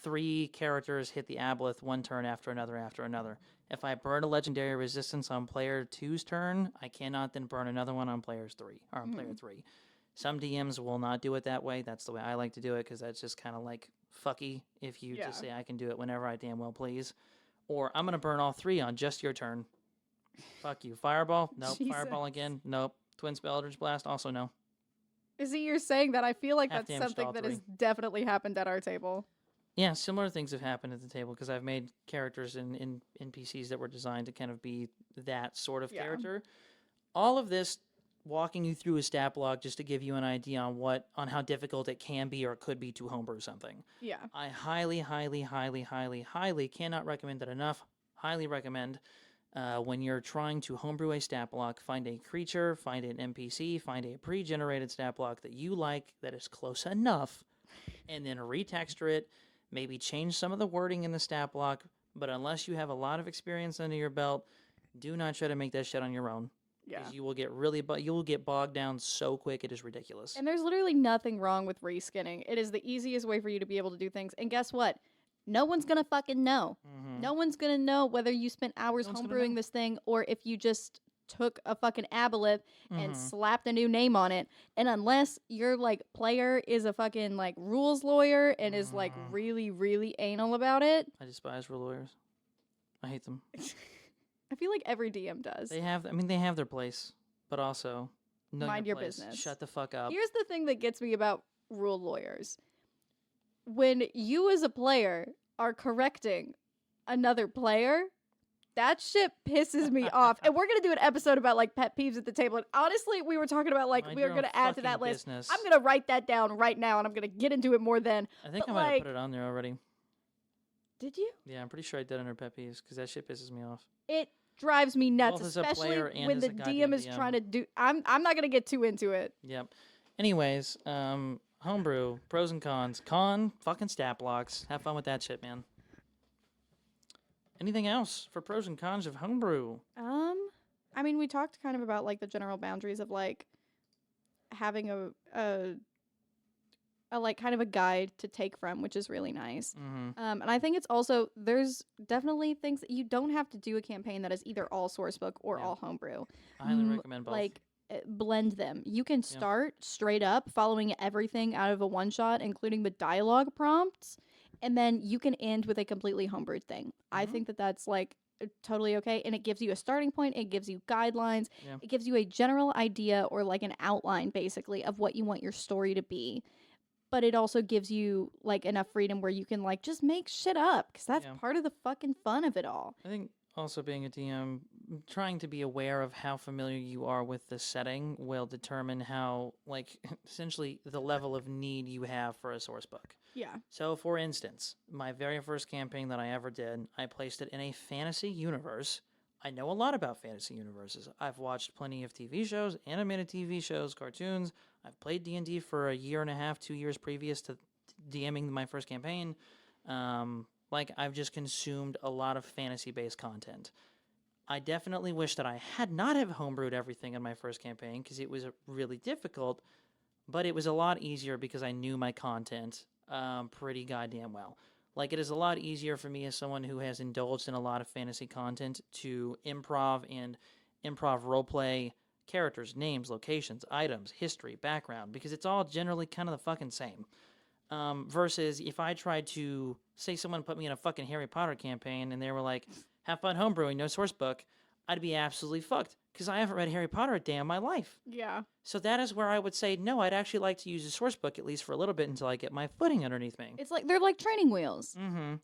3 characters hit the aboleth 1 turn after another. If I burn a legendary resistance on player 2's turn, I cannot then burn another one on player 3. Some DMs will not do it that way. That's the way I like to do it, because that's just kind of like fucky if you just say I can do it whenever I damn well please. Or I'm going to burn all 3 on just your turn. Fuck you. Fireball? Nope. Jesus. Fireball again? Nope. Twin Spell Eldritch Blast? Also no. Is it you're saying that? I feel like that's something that has definitely happened at our table. Yeah, similar things have happened at the table because I've made characters in NPCs that were designed to kind of be that sort of character. All of this walking you through a stat block just to give you an idea on how difficult it can be or could be to homebrew something. Yeah. I highly, highly, highly, highly, highly cannot recommend that enough. Highly recommend when you're trying to homebrew a stat block, find a creature, find an NPC, find a pre-generated stat block that you like that is close enough, and then retexture it. Maybe change some of the wording in the stat block, but unless you have a lot of experience under your belt, do not try to make that shit on your own. Yeah. Because you will get you will get bogged down so quick, it is ridiculous. And there's literally nothing wrong with reskinning. It is the easiest way for you to be able to do things. And guess what? No one's gonna fucking know. Mm-hmm. No one's gonna know whether you spent hours homebrewing this thing or if you just took a fucking aboleth and slapped a new name on it. And unless your like player is a fucking like rules lawyer and is like really, really anal about it. I despise rule lawyers. I hate them. I feel like every DM does. They have their place, but also mind your business. Shut the fuck up. Here's the thing that gets me about rule lawyers. When you as a player are correcting another player, that shit pisses me off. And we're going to do an episode about like pet peeves at the table. And honestly, we were talking about like we were going to add to that list. I'm going to write that down right now and I'm going to get into it more then. I think I might have put it on there already. Did you? Yeah, I'm pretty sure I did under pet peeves because that shit pisses me off. It drives me nuts, both as a especially player and when as the a goddamn DM is DM. trying to do. I'm not going to get too into it. Yep. Anyways, homebrew, pros and cons. Con, fucking stat blocks. Have fun with that shit, man. Anything else for pros and cons of homebrew? I mean, we talked kind of about like the general boundaries of like having a like kind of a guide to take from, which is really nice. And I think it's also there's definitely things that you don't have to do a campaign that is either all sourcebook or all homebrew. I highly recommend both. Like blend them. You can start straight up following everything out of a one shot, including the dialogue prompts, and then you can end with a completely homebrewed thing. I think that that's like totally okay, and it gives you a starting point, it gives you guidelines, it gives you a general idea or like an outline basically of what you want your story to be. But it also gives you like enough freedom where you can like just make shit up because that's part of the fucking fun of it all. I think also being a DM, trying to be aware of how familiar you are with the setting will determine how, like, essentially the level of need you have for a source book. Yeah. So, for instance, my very first campaign that I ever did, I placed it in a fantasy universe. I know a lot about fantasy universes. I've watched plenty of TV shows, animated TV shows, cartoons. I've played D&D for a year and a half, 2 years previous to DMing my first campaign. Like, I've just consumed a lot of fantasy-based content. I definitely wish that I had not have homebrewed everything in my first campaign because it was really difficult, but it was a lot easier because I knew my content pretty goddamn well. Like, it is a lot easier for me as someone who has indulged in a lot of fantasy content to improv roleplay characters, names, locations, items, history, background, because it's all generally kind of the fucking same. Versus if I tried to, say someone put me in a fucking Harry Potter campaign and they were like, have fun homebrewing, no source book, I'd be absolutely fucked because I haven't read Harry Potter a day in my life. Yeah. So that is where I would say, no, I'd actually like to use a source book at least for a little bit until I get my footing underneath me. It's like, they're like training wheels.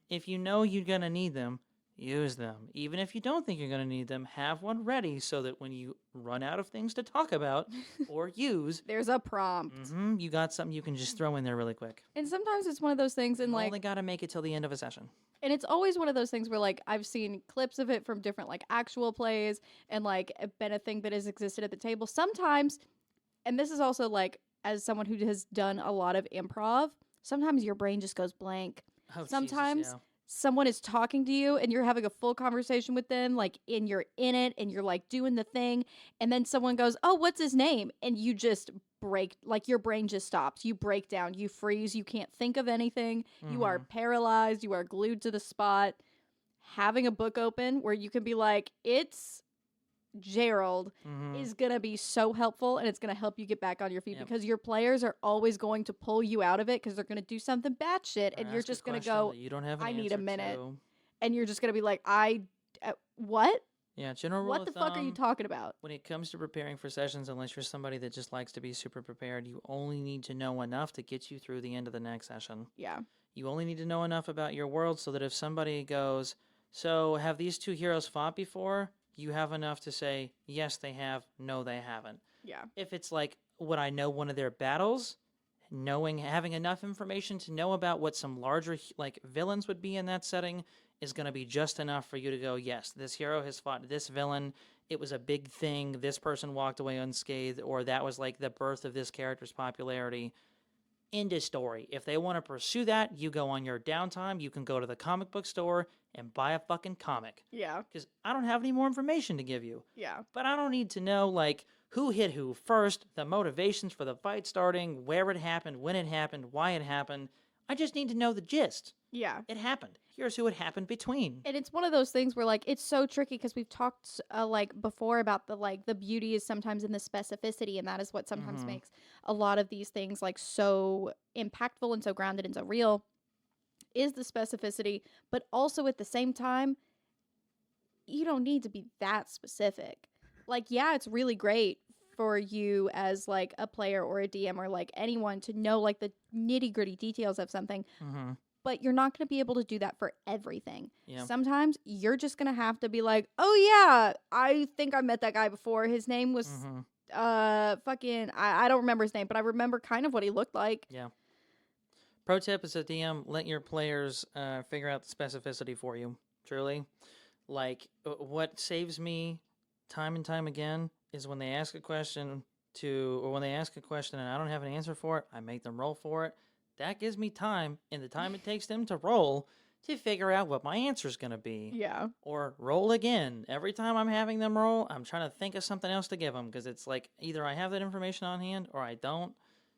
If you know you're going to need them, use them. Even if you don't think you're going to need them, have one ready so that when you run out of things to talk about or use, there's a prompt. You got something you can just throw in there really quick. And sometimes it's one of those things and like... only got to make it till the end of a session. And it's always one of those things where, like, I've seen clips of it from different, like, actual plays and, like, been a thing that has existed at the table. Sometimes, and this is also, like, as someone who has done a lot of improv, sometimes your brain just goes blank. Sometimes Jesus, someone is talking to you and you're having a full conversation with them, like, and you're in it and you're, like, doing the thing. And then someone goes, oh, what's his name? And you just break, like your brain just stops. You break down, you freeze, you can't think of anything. You are paralyzed, you are glued to the spot. Having a book open where you can be like, it's Gerald is gonna be so helpful, and it's gonna help you get back on your feet because your players are always going to pull you out of it because they're gonna do something batshit, and you're just gonna go, you don't have an I need a minute. to. And you're just gonna be like, what? Yeah, general rule What the fuck are you talking about? When it comes to preparing for sessions, unless you're somebody that just likes to be super prepared, you only need to know enough to get you through the end of the next session. Yeah. You only need to know enough about your world so that if somebody goes, so have these two heroes fought before? You have enough to say, yes, they have, no, they haven't. Yeah. If it's like, would I know one of their battles? Having enough information to know about what some larger like villains would be in that setting is going to be just enough for you to go, yes, this hero has fought this villain. It was a big thing. This person walked away unscathed, or that was like the birth of this character's popularity. End of story. If they want to pursue that, you go on your downtime. You can go to the comic book store and buy a fucking comic. Yeah. Because I don't have any more information to give you. Yeah. But I don't need to know, like, who hit who first, the motivations for the fight starting, where it happened, when it happened, why it happened. I just need to know the gist. Yeah. It happened. Here's who it happened between. And it's one of those things where, like, it's so tricky because we've talked, like, before about the beauty is sometimes in the specificity, and that is what sometimes makes a lot of these things, like, so impactful and so grounded and so real, is the specificity. But also at the same time, you don't need to be that specific. Like, yeah, it's really great for you as, like, a player or a DM or, like, anyone to know, like, the nitty-gritty details of something. But you're not going to be able to do that for everything. Yeah. Sometimes you're just going to have to be like, oh, yeah, I think I met that guy before. His name was I don't remember his name, but I remember kind of what he looked like. Yeah. Pro tip as a DM, let your players figure out the specificity for you. Truly. Like, what saves me time and time again is when they ask a question and I don't have an answer for it, I make them roll for it. That gives me time, and the time it takes them to roll, to figure out what my answer is going to be. Yeah. Or roll again. Every time I'm having them roll, I'm trying to think of something else to give them, because it's like either I have that information on hand or I don't.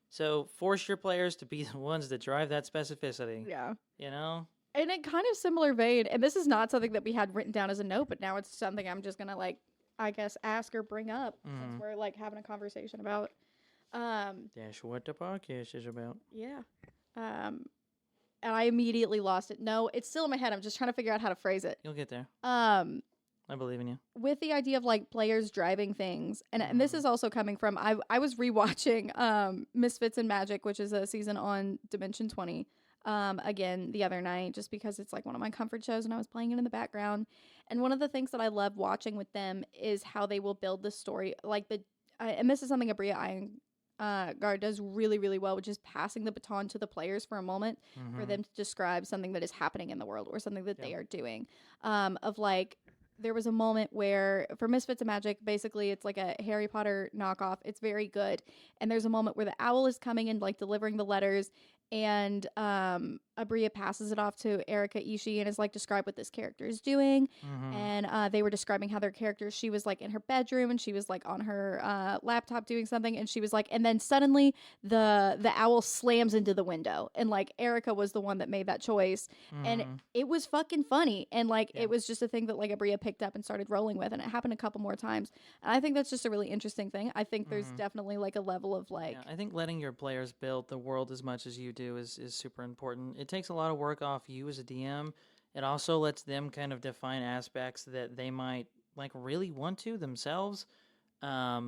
So force your players to be the ones that drive that specificity. Yeah. You know? In a kind of similar vein, and this is not something that we had written down as a note, but now it's something I'm just going to, like, I guess, ask or bring up since we're, like, having a conversation about. That's what the podcast is about. Yeah. And I immediately lost it. No, it's still in my head. I'm just trying to figure out how to phrase it. You'll get there. I believe in you. With the idea of, like, players driving things, and this is also coming from, I was rewatching Misfits and Magic, which is a season on Dimension 20, again the other night, just because it's, like, one of my comfort shows, and I was playing it in the background. And one of the things that I love watching with them is how they will build the story, like and this is something Abria Guard does really, really well, which is passing the baton to the players for a moment for them to describe something that is happening in the world or something that they are doing. Of, like, there was a moment where for Misfits and Magic, basically it's like a Harry Potter knockoff. It's very good. And there's a moment where the owl is coming in, like, delivering the letters, and Abria passes it off to Erika Ishii and is like, describe what this character is doing. And they were describing how their character, she was, like, in her bedroom and she was, like, on her laptop doing something, and she was like, and then suddenly the owl slams into the window, and, like, Erika was the one that made that choice. And it was fucking funny, and, like, it was just a thing that, like, Abria picked up and started rolling with, and it happened a couple more times. And I think that's just a really interesting thing. I think there's definitely, like, a level of, like, I think letting your players build the world as much as you do is super important. It takes a lot of work off you as a DM. It also lets them kind of define aspects that they might, like, really want to themselves. I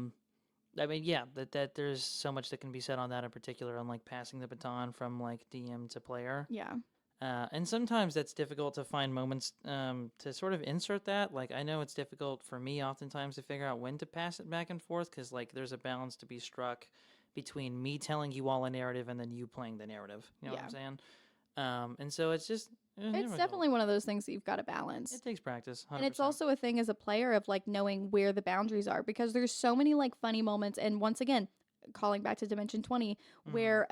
mean, yeah, that there's so much that can be said on that in particular, on, like, passing the baton from, like, DM to player. Yeah. And sometimes that's difficult to find moments to sort of insert that. Like, I know it's difficult for me oftentimes to figure out when to pass it back and forth, because, like, there's a balance to be struck between me telling you all a narrative and then you playing the narrative. You know what I'm saying? And so it's just... It's definitely one of those things that you've got to balance. It takes practice, 100%. And it's also a thing as a player of, like, knowing where the boundaries are, because there's so many, like, funny moments. And once again, calling back to Dimension 20, where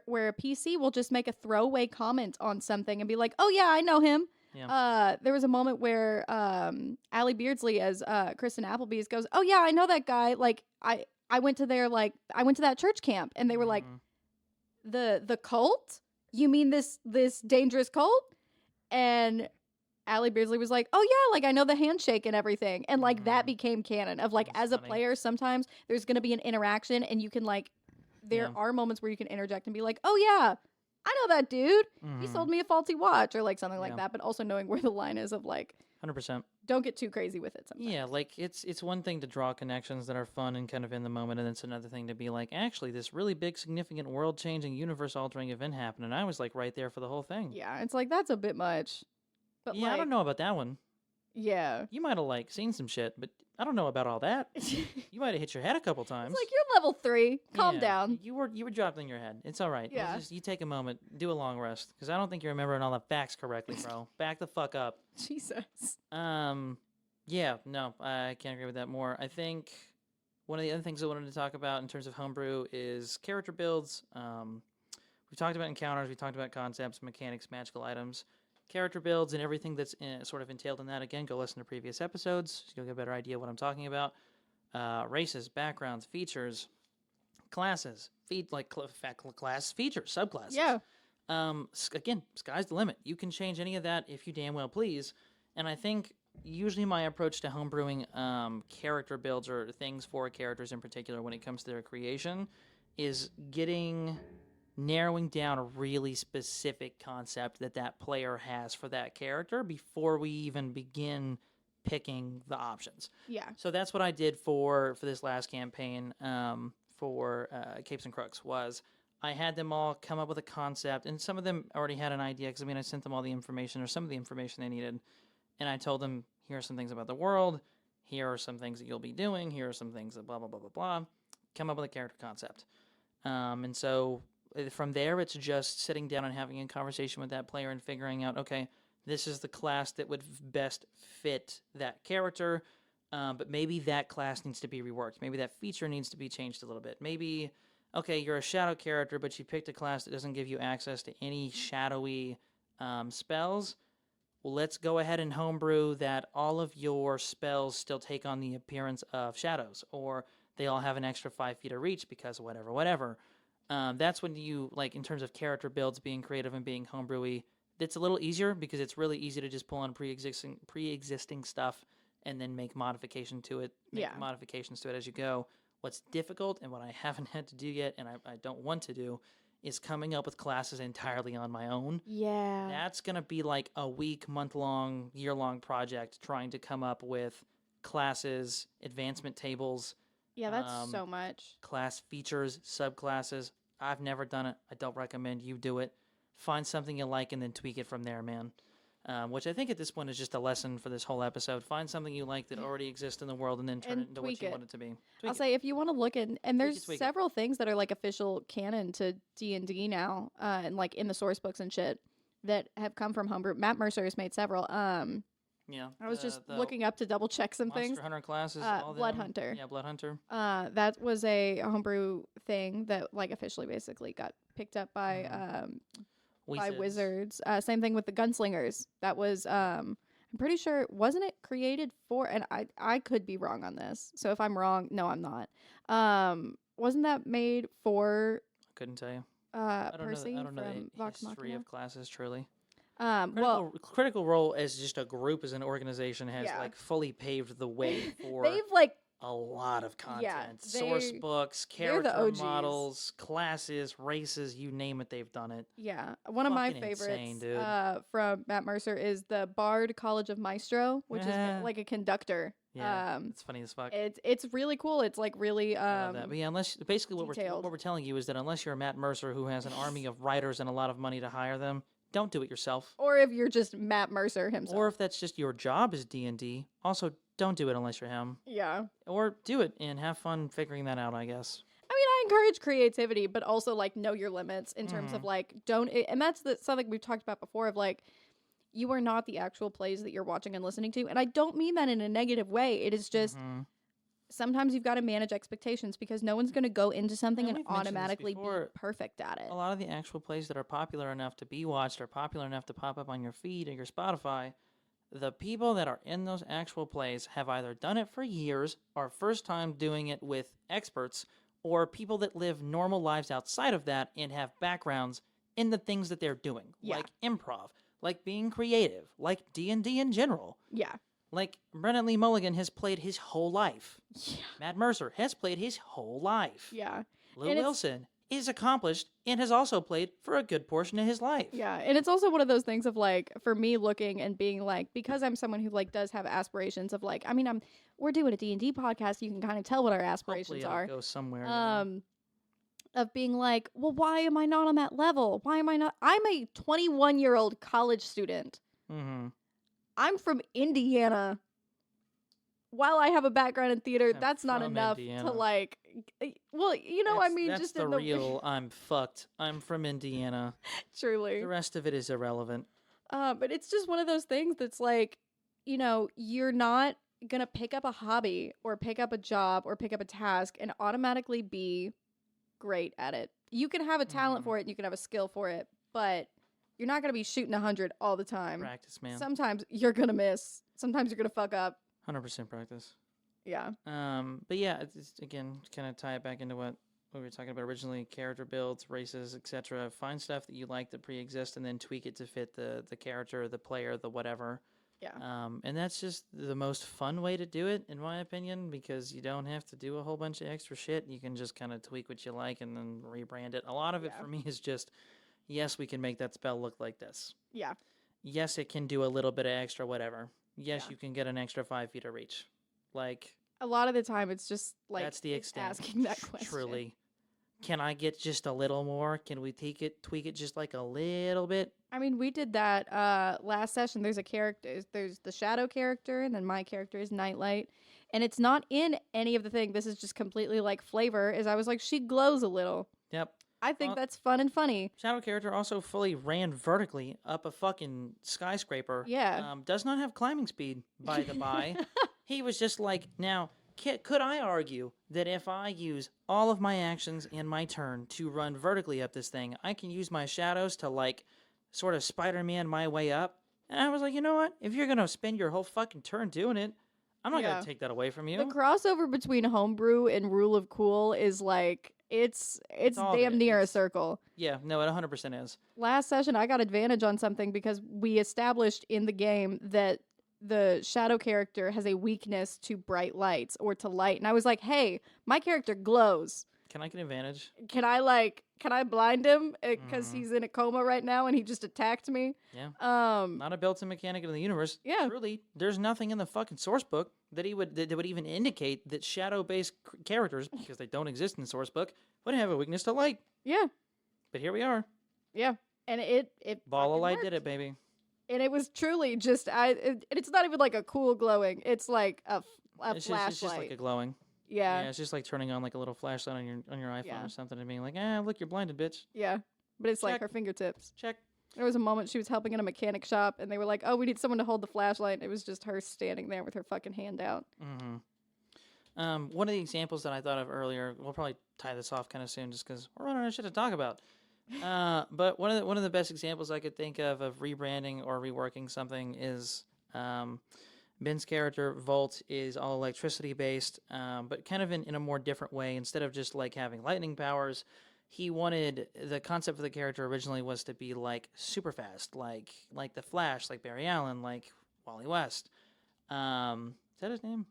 where a PC will just make a throwaway comment on something and be like, oh yeah, I know him. Yeah. There was a moment where Allie Beardsley as Kristen Appleby's goes, oh yeah, I know that guy. Like, I went to that church camp, and they were like, the cult? You mean this dangerous cult? And Allie Beardsley was like, oh yeah, like, I know the handshake and everything. And, like, that became canon of, like, That's as funny. a player, sometimes there's going to be an interaction, and you can, like, there are moments where you can interject and be like, oh yeah, I know that dude. He sold me a faulty watch, or, like, something like that. But also knowing where the line is of, like, 100%. Don't get too crazy with it sometimes. Yeah, like it's one thing to draw connections that are fun and kind of in the moment, and it's another thing to be like, actually, this really big, significant, world-changing, universe-altering event happened, and I was like right there for the whole thing. Yeah, it's like that's a bit much. But Yeah, I don't know about that one. Yeah. You might have like seen some shit, but I don't know about all that. You might have hit your head a couple times. It's like you're level 3. Calm Yeah, down. You were dropped on your head. It's all right. Yeah. You take a moment, do a long rest, because I don't think you're remembering all the facts correctly, bro. Back the fuck up. Jesus. Yeah, no, I can't agree with that more. I think one of the other things I wanted to talk about in terms of homebrew is character builds. We talked about encounters, we talked about concepts, mechanics, magical items, character builds, and everything that's sort of entailed in that. Again, go listen to previous episodes, so you'll get a better idea of what I'm talking about. Races, backgrounds, features, classes, class features, subclasses. Yeah. Again, sky's the limit. You can change any of that if you damn well please. And I think usually my approach to homebrewing character builds or things for characters in particular when it comes to their creation is narrowing down a really specific concept that player has for that character before we even begin picking the options. Yeah. So that's what I did for this last campaign for Capes and Crooks was I had them all come up with a concept, and some of them already had an idea because, I sent them all the information or some of the information they needed. And I told them, here are some things about the world. Here are some things that you'll be doing. Here are some things that blah, blah, blah, blah, blah. Come up with a character concept. And so from there, it's just sitting down and having a conversation with that player and figuring out, okay, this is the class that would best fit that character. But maybe that class needs to be reworked. Maybe that feature needs to be changed a little bit. Maybe, okay, you're a shadow character, but you picked a class that doesn't give you access to any shadowy spells. Well, let's go ahead and homebrew that all of your spells still take on the appearance of shadows, or they all have an extra 5 feet of reach because whatever. That's when you, like, in terms of character builds, being creative and being homebrewy, it's a little easier because it's really easy to just pull on pre-existing stuff and then make modifications to it as you go. What's difficult and what I haven't had to do yet, and I don't want to do, is coming up with classes entirely on my own. Yeah. That's going to be like a week, month-long, year-long project trying to come up with classes, advancement tables. Yeah, that's so much. Class features, subclasses. I've never done it. I don't recommend you do it. Find something you like and then tweak it from there, man. Which I think at this point is just a lesson for this whole episode. Find something you like that already exists in the world and then turn it into what you want it to be. I'll say if you want to look at, and there's several things that are like official canon to D&D now, and like in the source books and shit that have come from homebrew. Matt Mercer has made several. Yeah, I was just looking up to double check some things. Monster Hunter classes, Blood Hunter. Yeah, Blood Hunter. That was a homebrew thing that like officially basically got picked up by Wizards. Same thing with the Gunslingers. That was I'm pretty sure, wasn't it created for, and I could be wrong on this, so if I'm wrong, no, I'm not. Wasn't that made for I couldn't tell you. Percy I don't know from the Vox history Machina? of classes truly. Critical Role as just a group, as an organization, has like fully paved the way for they've like a lot of content. Yeah, Source books, character models, classes, races, you name it, they've done it. Yeah. One of my favorites from Matt Mercer is the Bard College of Maestro, which is like a conductor. Yeah, it's funny as fuck. It's really cool. It's like really but yeah, unless basically what detailed. we're telling you is that unless you're Matt Mercer, who has an army of writers and a lot of money to hire them, don't do it yourself. Or if you're just Matt Mercer himself. Or if that's just your job as D&D, also don't do it unless you're him. Yeah. Or do it and have fun figuring that out, I guess. I mean, I encourage creativity, but also like know your limits in terms of like and that's something we've talked about before of like, you are not the actual plays that you're watching and listening to. And I don't mean that in a negative way. It is just sometimes you've got to manage expectations because no one's going to go into something and automatically be perfect at it. A lot of the actual plays that are popular enough to be watched or popular enough to pop up on your feed or your Spotify, the people that are in those actual plays have either done it for years or first time doing it with experts, or people that live normal lives outside of that and have backgrounds in the things that they're doing, like improv, like being creative, like D&D in general. Yeah. Like, Brennan Lee Mulligan has played his whole life. Yeah. Matt Mercer has played his whole life. Yeah. Lou Wilson, is accomplished and has also played for a good portion of his life. Yeah, and it's also one of those things of like, for me looking and being like, because I'm someone who like does have aspirations of like, I mean, we're doing a D&D podcast, you can kind of tell what our aspirations Hopefully are. it'll go somewhere. You know? Of being like, well, why am I not on that level? Why am I not? I'm a 21-year-old college student. Mm-hmm. I'm from Indiana. While I have a background in theater, I'm that's not from enough Indiana. to like. Well, you know, I mean, that's just the in the real. I'm fucked. I'm from Indiana. truly. The rest of it is irrelevant. But it's just one of those things that's like, you know, you're not gonna pick up a hobby or pick up a job or pick up a task and automatically be great at it. You can have a talent for it and you can have a skill for it, but you're not gonna be shooting 100 all the time. Practice, man. Sometimes you're gonna miss. Sometimes you're gonna fuck up. 100% practice. Yeah. But yeah, it's again, kind of tie it back into what we were talking about originally: character builds, races, etc. Find stuff that you like that pre-exist, and then tweak it to fit the character, the player, the whatever. Yeah. And that's just the most fun way to do it, in my opinion, because you don't have to do a whole bunch of extra shit. You can just kind of tweak what you like and then rebrand it. A lot of it for me is just, yes, we can make that spell look like this. Yeah. Yes, it can do a little bit of extra whatever. Yes, you can get an extra 5 feet of reach. Like, a lot of the time it's just like that's the extent. asking that question. Truly. Can I get just a little more? Can we tweak it just like a little bit? I mean, we did that last session. There's a character, there's the shadow character, and then my character is Nightlight. And it's not in any of the thing. This is just completely like flavor. Is I was like, she glows a little. Yep. I think that's fun and funny. Shadow character also fully ran vertically up a fucking skyscraper. Yeah. Does not have climbing speed, by the by. He was just like, now, could I argue that if I use all of my actions in my turn to run vertically up this thing, I can use my shadows to, like, sort of Spider-Man my way up? And I was like, you know what? If you're going to spend your whole fucking turn doing it, I'm not going to take that away from you. The crossover between homebrew and rule of cool is like, it's damn near a circle. Yeah, no, it 100% is. Last session, I got advantage on something because we established in the game that the shadow character has a weakness to bright lights or to light. And I was like, hey, my character glows. Can I get advantage? Can I blind him? Because he's in a coma right now and he just attacked me. Yeah. Not a built-in mechanic in the universe. Yeah. Truly, there's nothing in the fucking source book that would even indicate that shadow-based characters, because they don't exist in the source book, would have a weakness to light. Yeah. But here we are. Yeah. And it Ball of light worked. did it, baby. And it was truly just it's not even like a cool glowing. It's like a flashlight. It's just like a glowing. Yeah. Yeah, it's just like turning on like a little flashlight on your iPhone Yeah. or something and being like, look, you're blinded, bitch. Yeah. But it's like Check. her fingertips. Check. There was a moment she was helping in a mechanic shop and they were like, oh, we need someone to hold the flashlight. And it was just her standing there with her fucking hand out. Mm-hmm. One of the examples that I thought of earlier, we'll probably tie this off kind of soon just because we're running out of shit to talk about. But one of the best examples I could think of rebranding or reworking something is Ben's character Volt is all electricity based, but kind of in a more different way. Instead of just like having lightning powers, he wanted the concept of the character originally was to be like super fast, like the Flash, like Barry Allen, like Wally West. Is that his name?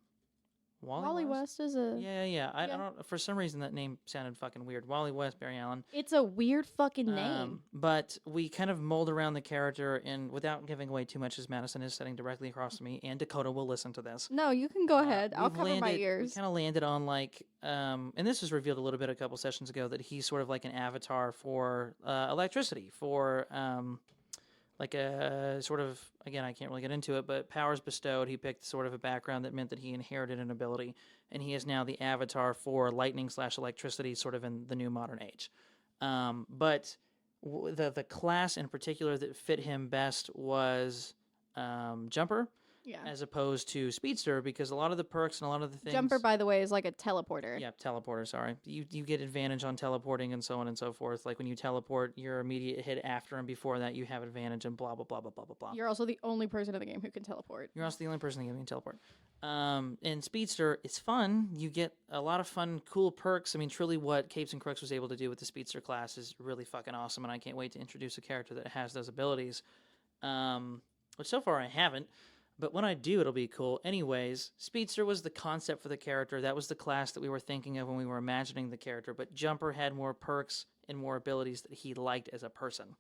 Wally West is a... Yeah. I don't. For some reason, that name sounded fucking weird. Wally West, Barry Allen. It's a weird fucking name. But we kind of mold around the character, and without giving away too much, as Madison is sitting directly across from me, and Dakota will listen to this. No, you can go ahead. I'll cover my We ears. kind of landed on like, and this was revealed a little bit a couple sessions ago, that he's sort of like an avatar for electricity, for like a sort of, again, I can't really get into it, but powers bestowed. He picked sort of a background that meant that he inherited an ability, and he is now the avatar for lightning/electricity, sort of in the new modern age. But the class in particular that fit him best was Jumper. Yeah. As opposed to Speedster, because a lot of the perks and a lot of the things... Jumper, by the way, is like a teleporter. Yeah, teleporter, sorry. You get advantage on teleporting and so on and so forth. Like when you teleport, your immediate hit after and before that, you have advantage and blah, blah, blah, blah, blah, blah, blah. You're also the only person in the game who can teleport. You're also the only person in the game who can teleport. And Speedster, it's fun. You get a lot of fun, cool perks. I mean, truly what Capes and Crooks was able to do with the Speedster class is really fucking awesome, and I can't wait to introduce a character that has those abilities. Which so far I haven't. But when I do, it'll be cool. Anyways, Speedster was the concept for the character. That was the class that we were thinking of when we were imagining the character. But Jumper had more perks and more abilities that he liked as a person.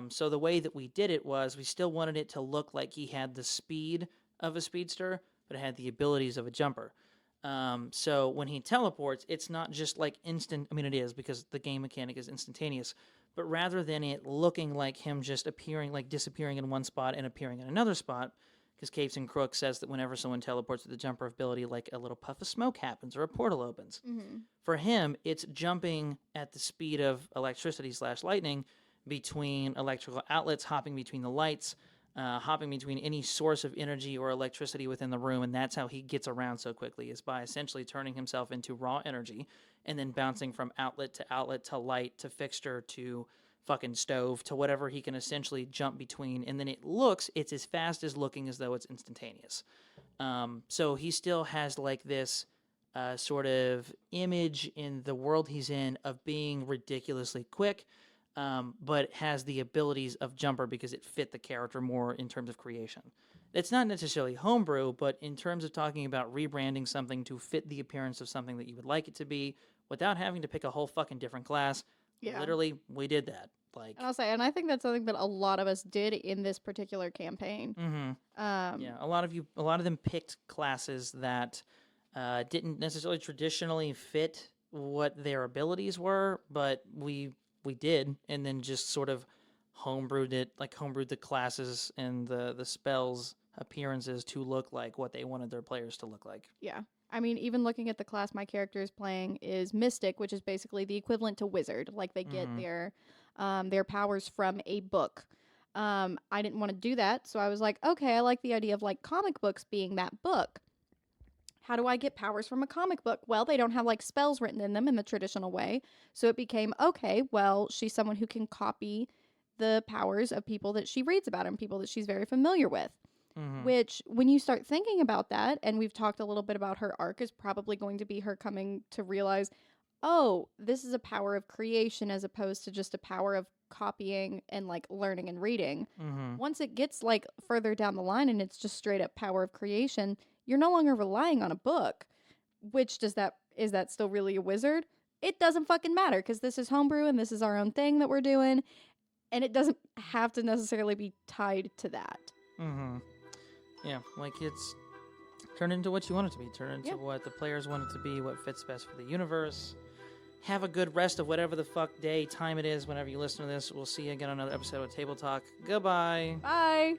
So the way that we did it was we still wanted it to look like he had the speed of a speedster, but it had the abilities of a jumper. So when he teleports, it's not just like instant. I mean, it is because the game mechanic is instantaneous. But rather than it looking like him just appearing, like disappearing in one spot and appearing in another spot, because Capes and Crook says that whenever someone teleports with the jumper ability, like a little puff of smoke happens or a portal opens. Mm-hmm. For him, it's jumping at the speed of electricity/lightning between electrical outlets, hopping between the lights, hopping between any source of energy or electricity within the room, and that's how he gets around so quickly, is by essentially turning himself into raw energy and then bouncing from outlet to light to fixture to fucking stove to whatever he can essentially jump between, and then it's as fast as looking as though it's instantaneous. So he still has like this sort of image in the world he's in of being ridiculously quick, but has the abilities of Jumper because it fit the character more in terms of creation. It's not necessarily homebrew, but in terms of talking about rebranding something to fit the appearance of something that you would like it to be without having to pick a whole fucking different class. Yeah. Literally, we did that. Like, And I'll say, and I think that's something that a lot of us did in this particular campaign. yeah, a lot of them picked classes that didn't necessarily traditionally fit what their abilities were, but we did, and then just sort of homebrewed the classes and the spells appearances to look like what they wanted their players to look like. Yeah. I mean, even looking at the class my character is playing is Mystic, which is basically the equivalent to Wizard. Like, they get their powers from a book. I didn't want to do that, so I was like, okay, I like the idea of, like, comic books being that book. How do I get powers from a comic book? Well, they don't have, like, spells written in them in the traditional way. So it became, okay, well, she's someone who can copy the powers of people that she reads about and people that she's very familiar with. Which, when you start thinking about that, and we've talked a little bit about her arc, is probably going to be her coming to realize, oh, this is a power of creation as opposed to just a power of copying and, like, learning and reading. Once it gets, like, further down the line and it's just straight up power of creation, you're no longer relying on a book. Which is that still really a wizard? It doesn't fucking matter, because this is homebrew and this is our own thing that we're doing, and it doesn't have to necessarily be tied to that. Yeah, like, it's turn into what you want it to be. Turn into what the players want it to be, what fits best for the universe. Have a good rest of whatever the fuck day, time it is, whenever you listen to this. We'll see you again on another episode of Table Talk. Goodbye. Bye.